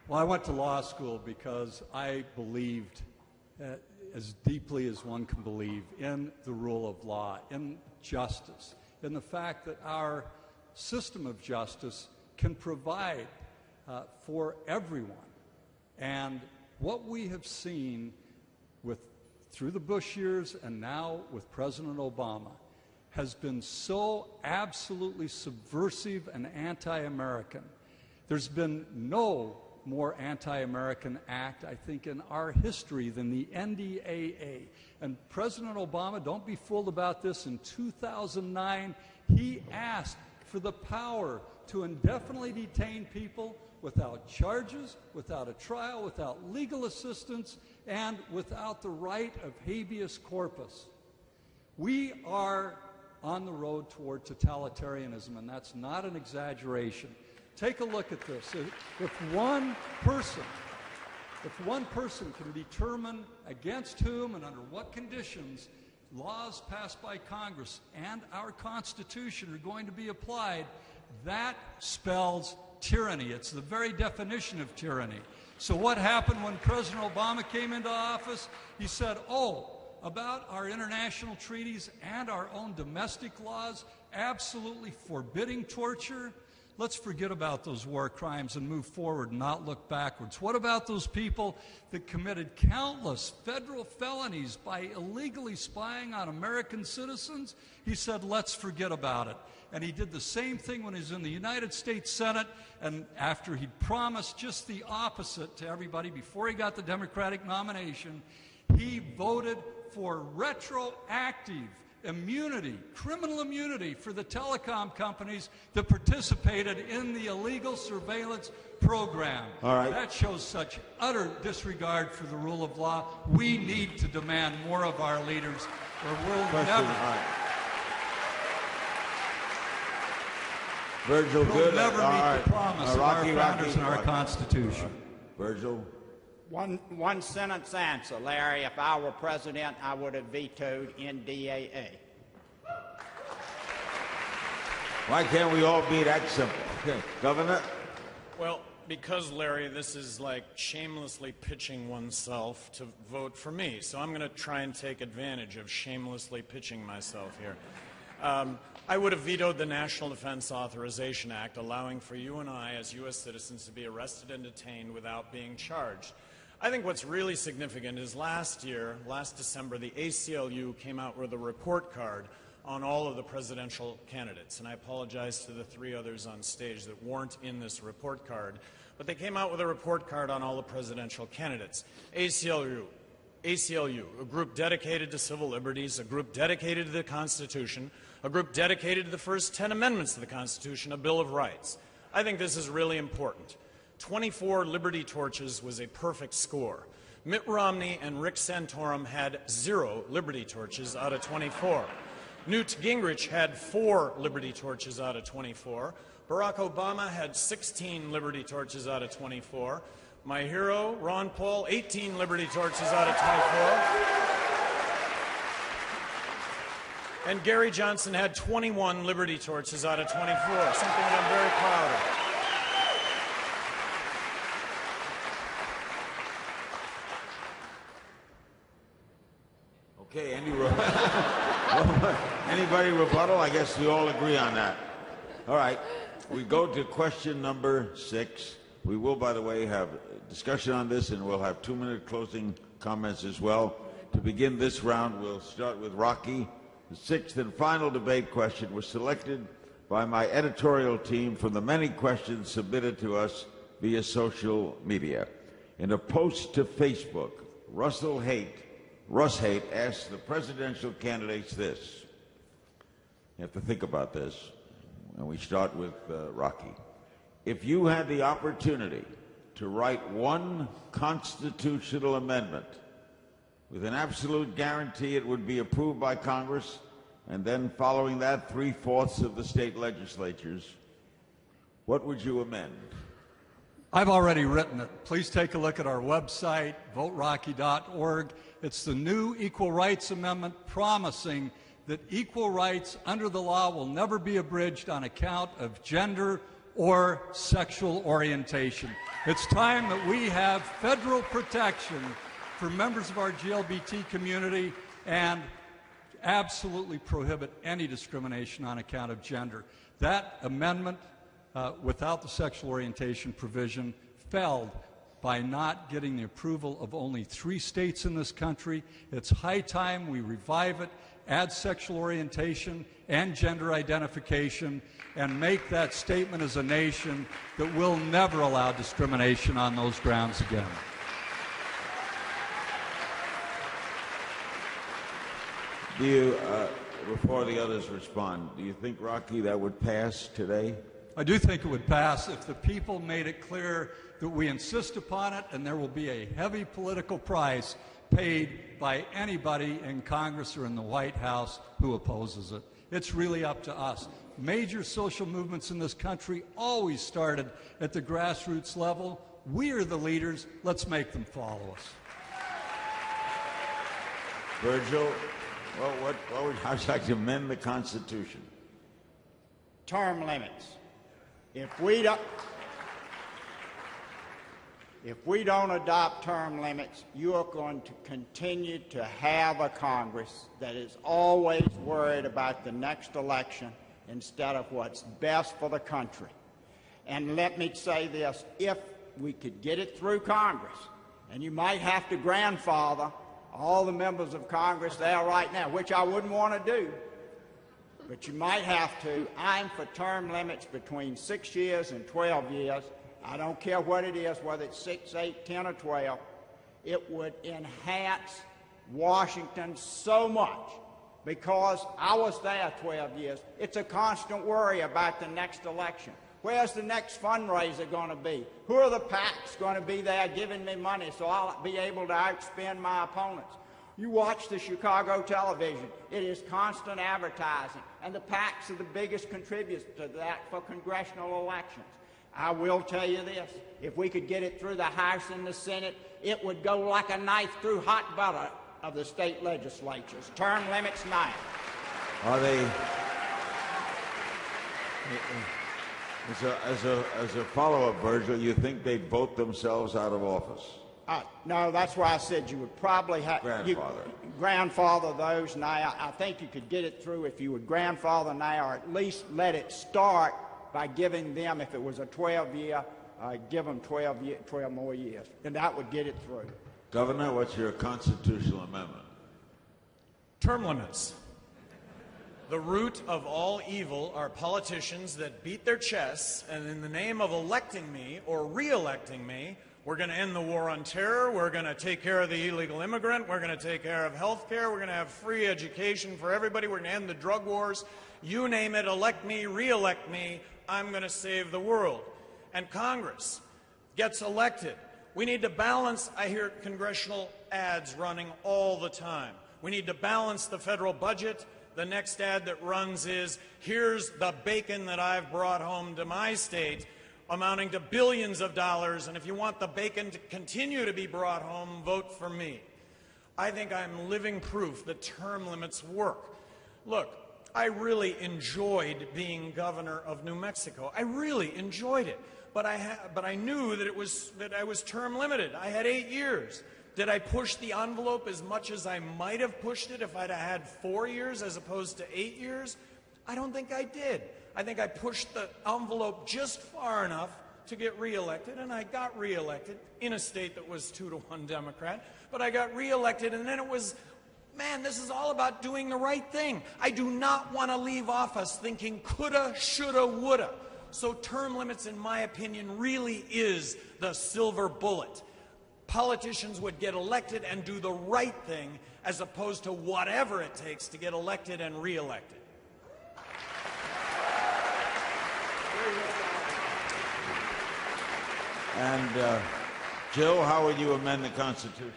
Well, I went to law school because I believed as deeply as one can believe in the rule of law, in justice, in the fact that our system of justice can provide for everyone. And what we have seen through the Bush years and now with President Obama has been so absolutely subversive and anti-American. There's been no more anti-American act, I think, in our history than the NDAA. And President Obama, don't be fooled about this, in 2009, he asked for the power to indefinitely detain people without charges, without a trial, without legal assistance, and without the right of habeas corpus. We are on the road toward totalitarianism, and that's not an exaggeration. Take a look at this. If one person can determine against whom and under what conditions laws passed by Congress and our Constitution are going to be applied, that spells tyranny. It's the very definition of tyranny. So what happened when President Obama came into office? He said, oh, about our international treaties and our own domestic laws, absolutely forbidding torture. Let's forget about those war crimes and move forward and not look backwards. What about those people that committed countless federal felonies by illegally spying on American citizens? He said, let's forget about it. And he did the same thing when he was in the United States Senate, and after he'd promised just the opposite to everybody before he got the Democratic nomination, he voted for retroactive immunity, criminal immunity for the telecom companies that participated in the illegal surveillance program.
All right.
That shows such utter disregard for the rule of law. We need to demand more of our leaders, or we'll
Virgil,
we'll never meet the promise of our founders and our Constitution.
Virgil?
One sentence answer, Larry. If I were president, I would have vetoed NDAA.
Why can't we all be that simple? Okay. Governor?
Well, because, Larry, this is like shamelessly pitching oneself to vote for me. So I'm going to try and take advantage of shamelessly pitching myself here. I would have vetoed the National Defense Authorization Act, allowing for you and I, as U.S. citizens, to be arrested and detained without being charged. I think what's really significant is last December, the ACLU came out with a report card on all of the presidential candidates. And I apologize to the three others on stage that weren't in this report card. But they came out with a report card on all the presidential candidates. ACLU, a group dedicated to civil liberties, a group dedicated to the Constitution, a group dedicated to the first 10 amendments to the Constitution, a Bill of Rights. I think this is really important. 24 liberty torches was a perfect score. Mitt Romney and Rick Santorum had 0 liberty torches out of 24. Newt Gingrich had 4 liberty torches out of 24. Barack Obama had 16 liberty torches out of 24. My hero, Ron Paul, 18 liberty torches out of 24. And Gary Johnson had 21 liberty torches out of 24, something that I'm very proud of.
Okay, anybody rebuttal? I guess we all agree on that. All right, we go to question number 6. We will, by the way, have discussion on this, and we'll have 2-minute closing comments as well. To begin this round, we'll start with Rocky. The 6th and final debate question was selected by my editorial team from the many questions submitted to us via social media. In a post to Facebook, Russ Haight asked the presidential candidates this. You have to think about this, and we start with Rocky. If you had the opportunity to write one constitutional amendment with an absolute guarantee it would be approved by Congress, and then following that 3/4 of the state legislatures, what would you amend?
I've already written it. Please take a look at our website, voterocky.org. It's the new Equal Rights Amendment promising that equal rights under the law will never be abridged on account of gender or sexual orientation. It's time that we have federal protection for members of our GLBT community and absolutely prohibit any discrimination on account of gender. That amendment, without the sexual orientation provision, failed by not getting the approval of only 3 states in this country. It's high time we revive it, add sexual orientation and gender identification, and make that statement as a nation that we'll never allow discrimination on those grounds again.
Do you, before the others respond, do you think, Rocky, that would pass today?
I do think it would pass if the people made it clear that we insist upon it, and there will be a heavy political price paid by anybody in Congress or in the White House who opposes it. It's really up to us. Major social movements in this country always started at the grassroots level. We are the leaders. Let's make them follow us.
Virgil, how would you like to amend the Constitution?
Term limits. If we don't, If we don't adopt term limits, you are going to continue to have a Congress that is always worried about the next election instead of what's best for the country. And let me say this, if we could get it through Congress, and you might have to grandfather all the members of Congress there right now, which I wouldn't want to do, but you might have to. I'm for term limits between 6 years and 12 years. I don't care what it is, whether it's 6, 8, 10, or 12. It would enhance Washington so much because I was there 12 years. It's a constant worry about the next election. Where's the next fundraiser going to be? Who are the PACs going to be there giving me money so I'll be able to outspend my opponents? You watch the Chicago television. It is constant advertising, and the PACs are the biggest contributors to that for congressional elections. I will tell you this, if we could get it through the House and the Senate, it would go like a knife through hot butter of the state legislatures. Term limits now.
Are they, as a follow-up, Virgil, you think they'd vote themselves out of office?
No, that's why I said you would probably have grandfather those now. I think you could get it through if you would grandfather now, or at least let it start by giving them, if it was a 12-year, give them 12 more years, and that would get it through.
Governor, what's your constitutional amendment?
Term limits. The root of all evil are politicians that beat their chests, and in the name of electing me or re-electing me, we're going to end the war on terror, we're going to take care of the illegal immigrant, we're going to take care of health care, we're going to have free education for everybody, we're going to end the drug wars. You name it, elect me, re-elect me, I'm going to save the world. And Congress gets elected. We need to balance, I hear congressional ads running all the time. We need to balance the federal budget. The next ad that runs is, here's the bacon that I've brought home to my state, amounting to billions of dollars, and if you want the bacon to continue to be brought home, vote for me. I think I'm living proof that term limits work. Look, I really enjoyed being governor of New Mexico. I really enjoyed it, but I knew that I was term limited. I had 8 years. Did I push the envelope as much as I might have pushed it if I'd have had 4 years as opposed to 8 years? I don't think I did. I think I pushed the envelope just far enough to get reelected, and I got reelected in a state that was 2-to-1 Democrat, but I got reelected, and then it was, man, this is all about doing the right thing. I do not want to leave office thinking coulda, shoulda, woulda. So term limits, in my opinion, really is the silver bullet. Politicians would get elected and do the right thing as opposed to whatever it takes to get elected and reelected.
And Jill, how would you amend the Constitution?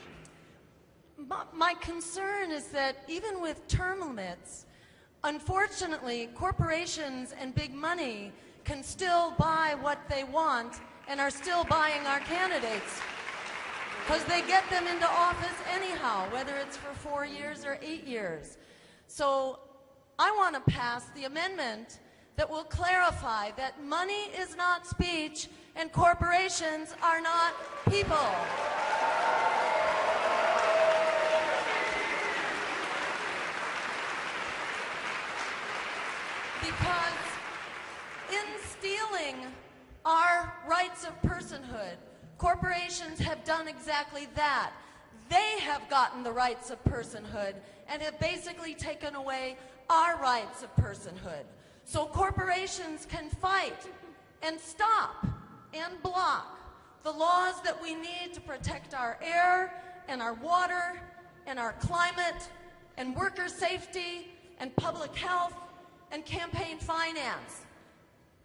My concern is that even with term limits, unfortunately, corporations and big money can still buy what they want and are still buying our candidates because they get them into office anyhow, whether it's for 4 years or 8 years. So I want to pass the amendment that will clarify that money is not speech and corporations are not people. Because in stealing our rights of personhood, corporations have done exactly that. They have gotten the rights of personhood and have basically taken away our rights of personhood. So corporations can fight and stop and block the laws that we need to protect our air and our water and our climate and worker safety and public health and campaign finance.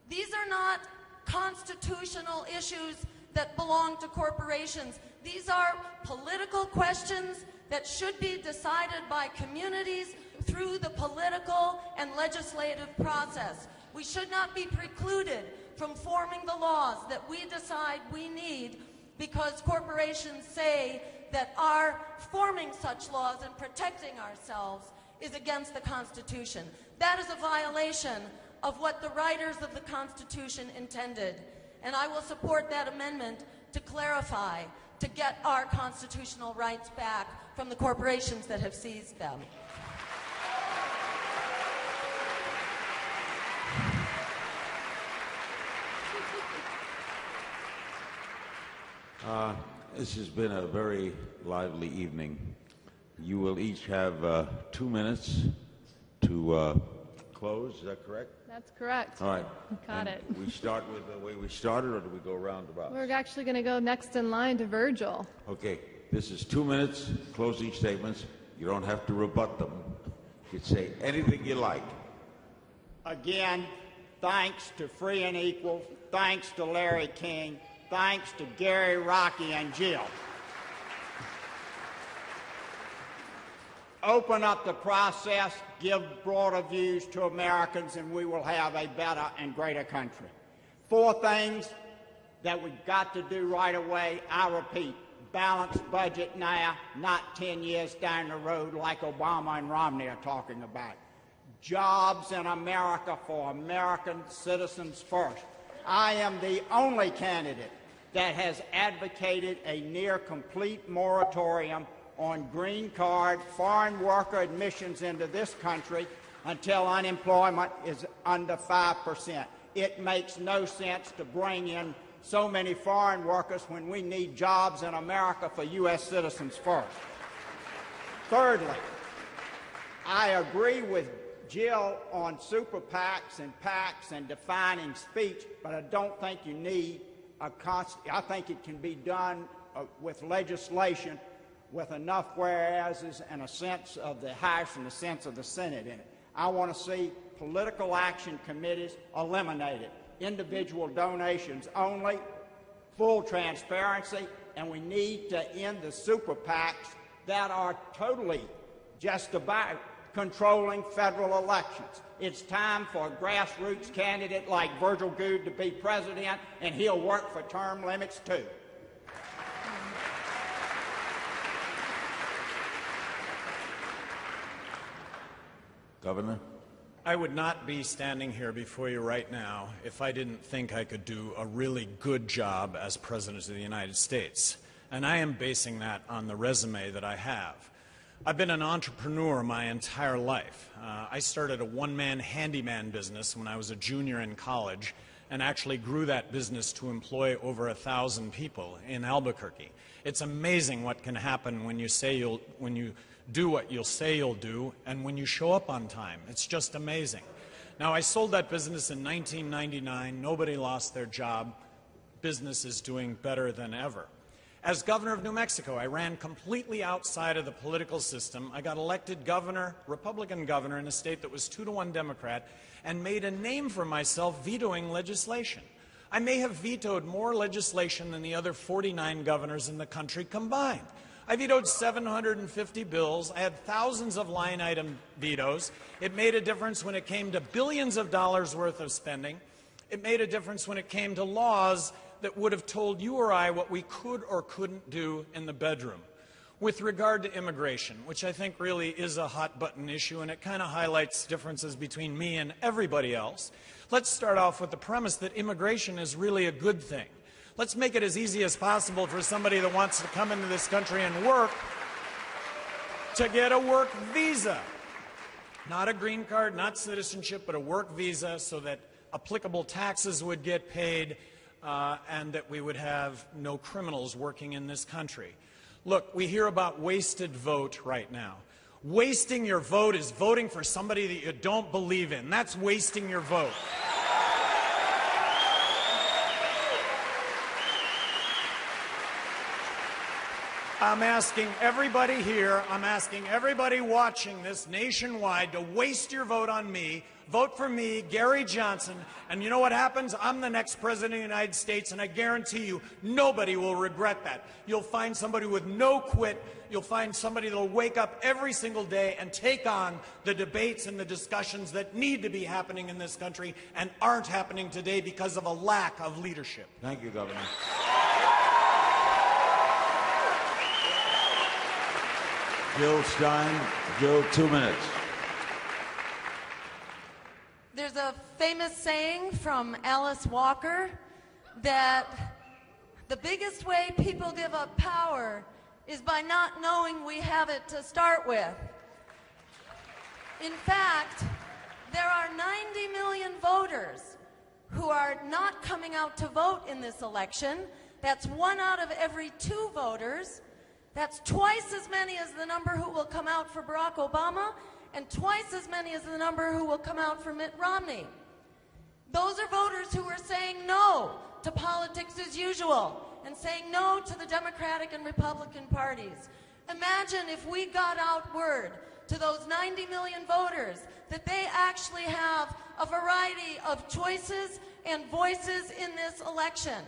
These are not constitutional issues that belong to corporations. These are political questions that should be decided by communities through the political and legislative process. We should not be precluded from forming the laws that we decide we need because corporations say that our forming such laws and protecting ourselves is against the Constitution. That is a violation of what the writers of the Constitution intended. And I will support that amendment to clarify, to get our constitutional rights back from the corporations that have seized them.
This has been a very lively evening. You will each have 2 minutes to close. Is that correct?
That's correct.
All right.
Got
And
it.
We start with the way we started, or do we go roundabout?
We're actually going to go next in line to Virgil.
Okay. This is 2 minutes, closing statements. You don't have to rebut them. You can say anything you like.
Again, thanks to Free and Equal, thanks to Larry King, thanks to Gary, Rocky, and Jill. Open up the process, give broader views to Americans, and we will have a better and greater country. 4 things that we've got to do right away. I repeat, balanced budget now, not 10 years down the road like Obama and Romney are talking about. Jobs in America for American citizens first. I am the only candidate that has advocated a near-complete moratorium on green card foreign worker admissions into this country until unemployment is under 5%. It makes no sense to bring in so many foreign workers when we need jobs in America for U.S. citizens first. Thirdly, I agree with Jill on super PACs and PACs and defining speech, but I don't think you need I think it can be done with legislation with enough whereases and a sense of the House and a sense of the Senate in it. I want to see political action committees eliminated, individual donations only, full transparency, and we need to end the super PACs that are totally just about controlling federal elections. It's time for a grassroots candidate like Virgil Goode to be president, and he'll work for term limits too.
Governor?
I would not be standing here before you right now if I didn't think I could do a really good job as President of the United States. And I am basing that on the resume that I have. I've been an entrepreneur my entire life. I started a one-man handyman business when I was a junior in college and actually grew that business to employ over 1,000 people in Albuquerque. It's amazing what can happen when you do what you'll say you'll do and when you show up on time. It's just amazing. Now, I sold that business in 1999. Nobody lost their job. Business is doing better than ever. As governor of New Mexico, I ran completely outside of the political system. I got elected governor, Republican governor, in a state that was 2-to-1 Democrat, and made a name for myself vetoing legislation. I may have vetoed more legislation than the other 49 governors in the country combined. I vetoed 750 bills. I had thousands of line item vetoes. It made a difference when it came to billions of dollars worth of spending. It made a difference when it came to laws that would have told you or I what we could or couldn't do in the bedroom. With regard to immigration, which I think really is a hot-button issue, and it kind of highlights differences between me and everybody else, let's start off with the premise that immigration is really a good thing. Let's make it as easy as possible for somebody that wants to come into this country and work to get a work visa. Not a green card, not citizenship, but a work visa so that applicable taxes would get paid and that we would have no criminals working in this country. Look, we hear about wasted vote right now. Wasting your vote is voting for somebody that you don't believe in. That's wasting your vote. I'm asking everybody here, I'm asking everybody watching this nationwide to waste your vote on me. Vote for me, Gary Johnson, and you know what happens? I'm the next president of the United States, and I guarantee you nobody will regret that. You'll find somebody with no quit. You'll find somebody that will wake up every single day and take on the debates and the discussions that need to be happening in this country and aren't happening today because of a lack of leadership.
Thank you, Governor. Jill Stein. Jill, 2 minutes.
There's a famous saying from Alice Walker that The biggest way people give up power is by not knowing we have it to start with. In fact, there are 90 million voters who are not coming out to vote in this election. That's 1 out of every 2 voters. That's twice as many as the number who will come out for Barack Obama, and twice as many as the number who will come out for Mitt Romney. Those are voters who are saying no to politics as usual and saying no to the Democratic and Republican parties. Imagine if we got out word to those 90 million voters that they actually have a variety of choices and voices in this election.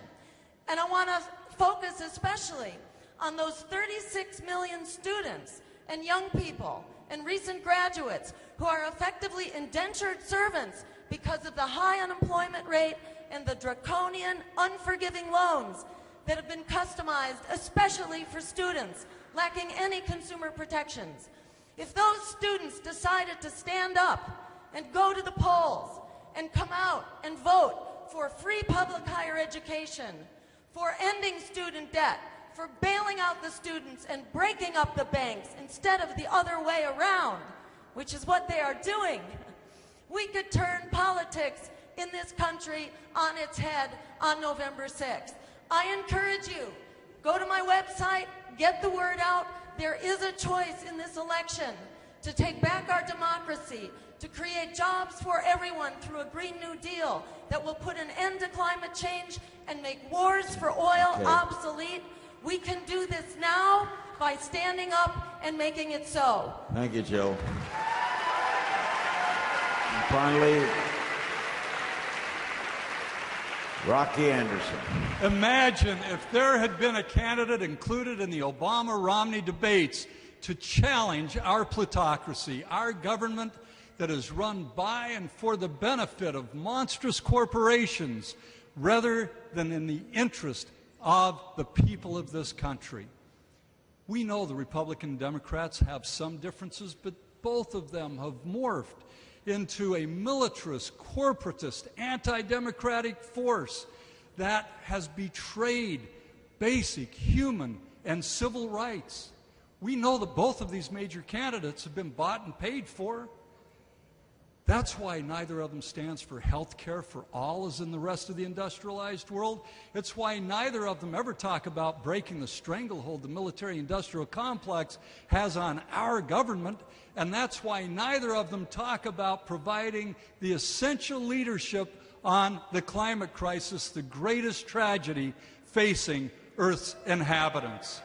And I want to focus especially on those 36 million students and young people and recent graduates who are effectively indentured servants because of the high unemployment rate and the draconian, unforgiving loans that have been customized especially for students lacking any consumer protections. If those students decided to stand up and go to the polls and come out and vote for free public higher education, for ending student debt, for bailing out the students and breaking up the banks instead of the other way around, which is what they are doing, we could turn politics in this country on its head on November 6th. I encourage you, go to my website, get the word out. There is a choice in this election to take back our democracy, to create jobs for everyone through a Green New Deal that will put an end to climate change and make wars for oil obsolete. We can do this now by standing up and making it so.
Thank you, Jill. And finally, Rocky Anderson.
Imagine if there had been a candidate included in the Obama-Romney debates to challenge our plutocracy, our government that is run by and for the benefit of monstrous corporations rather than in the interest of the people of this country. We know the Republican and Democrats have some differences, but both of them have morphed into a militarist, corporatist, anti-democratic force that has betrayed basic human and civil rights. We know that both of these major candidates have been bought and paid for. That's why neither of them stands for health care for all as in the rest of the industrialized world. It's why neither of them ever talk about breaking the stranglehold the military-industrial complex has on our government. And that's why neither of them talk about providing the essential leadership on the climate crisis, the greatest tragedy facing Earth's inhabitants.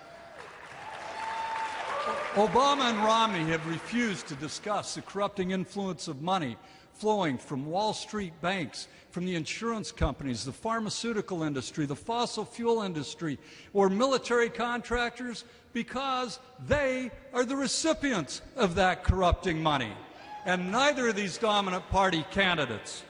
Obama and Romney have refused to discuss the corrupting influence of money flowing from Wall Street banks, from the insurance companies, the pharmaceutical industry, the fossil fuel industry, or military contractors, because they are the recipients of that corrupting money. And neither of these dominant party candidates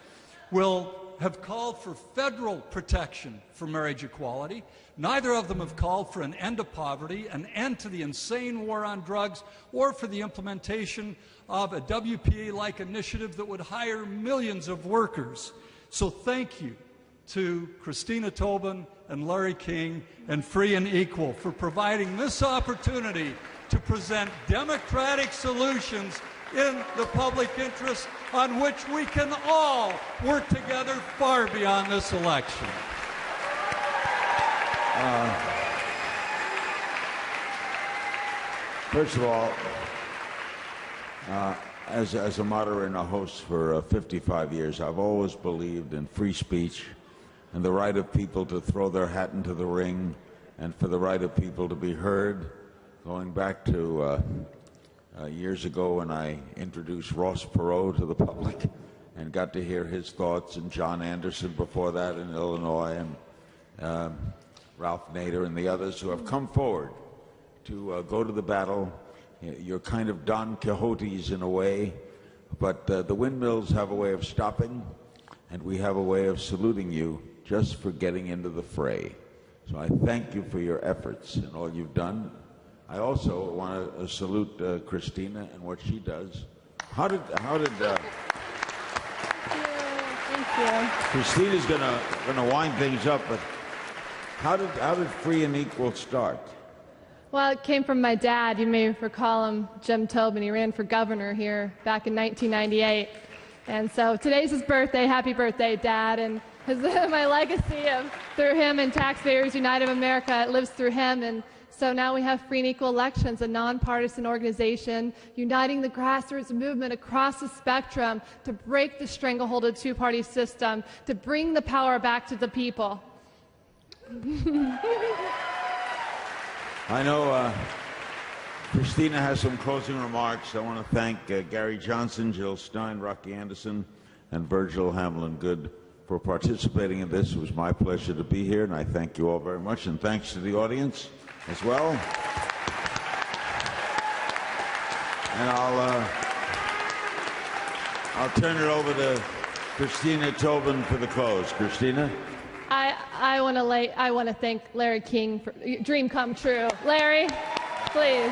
will have called for federal protection for marriage equality. Neither of them have called for an end to poverty, an end to the insane war on drugs, or for the implementation of a WPA-like initiative that would hire millions of workers. So thank you to Christina Tobin and Larry King and Free and Equal for providing this opportunity to present democratic solutions in the public interest on which we can all work together far beyond this election.
First of all, as a moderator and a host for 55 years, I've always believed in free speech and the right of people to throw their hat into the ring and for the right of people to be heard. Going back to years ago when I introduced Ross Perot to the public and got to hear his thoughts, and John Anderson before that in Illinois, and Ralph Nader and the others who have come forward to go to the battle. You're kind of Don Quixotes in a way, but the windmills have a way of stopping, and we have a way of saluting you just for getting into the fray. So I thank you for your efforts and all you've done. I also want to salute Christina and what she does. Thank you. Christina's gonna wind things up, but How did Free and Equal start?
Well, it came from my dad. You may recall him, Jim Tobin. He ran for governor here back in 1998. And so today's his birthday. Happy birthday, Dad. And my legacy of through him and Taxpayers United of America, it lives through him. And so now we have Free and Equal Elections, a nonpartisan organization uniting the grassroots movement across the spectrum to break the stranglehold of the two-party system, to bring the power back to the people.
I know Christina has some closing remarks. I want to thank Gary Johnson, Jill Stein, Rocky Anderson, and Virgil Hamlin-Good for participating in this. It was my pleasure to be here, and I thank you all very much, and thanks to the audience as well. And I'll turn it over to Christina Tobin for the close. Christina?
I want to thank Larry King for dream come true. Larry, please.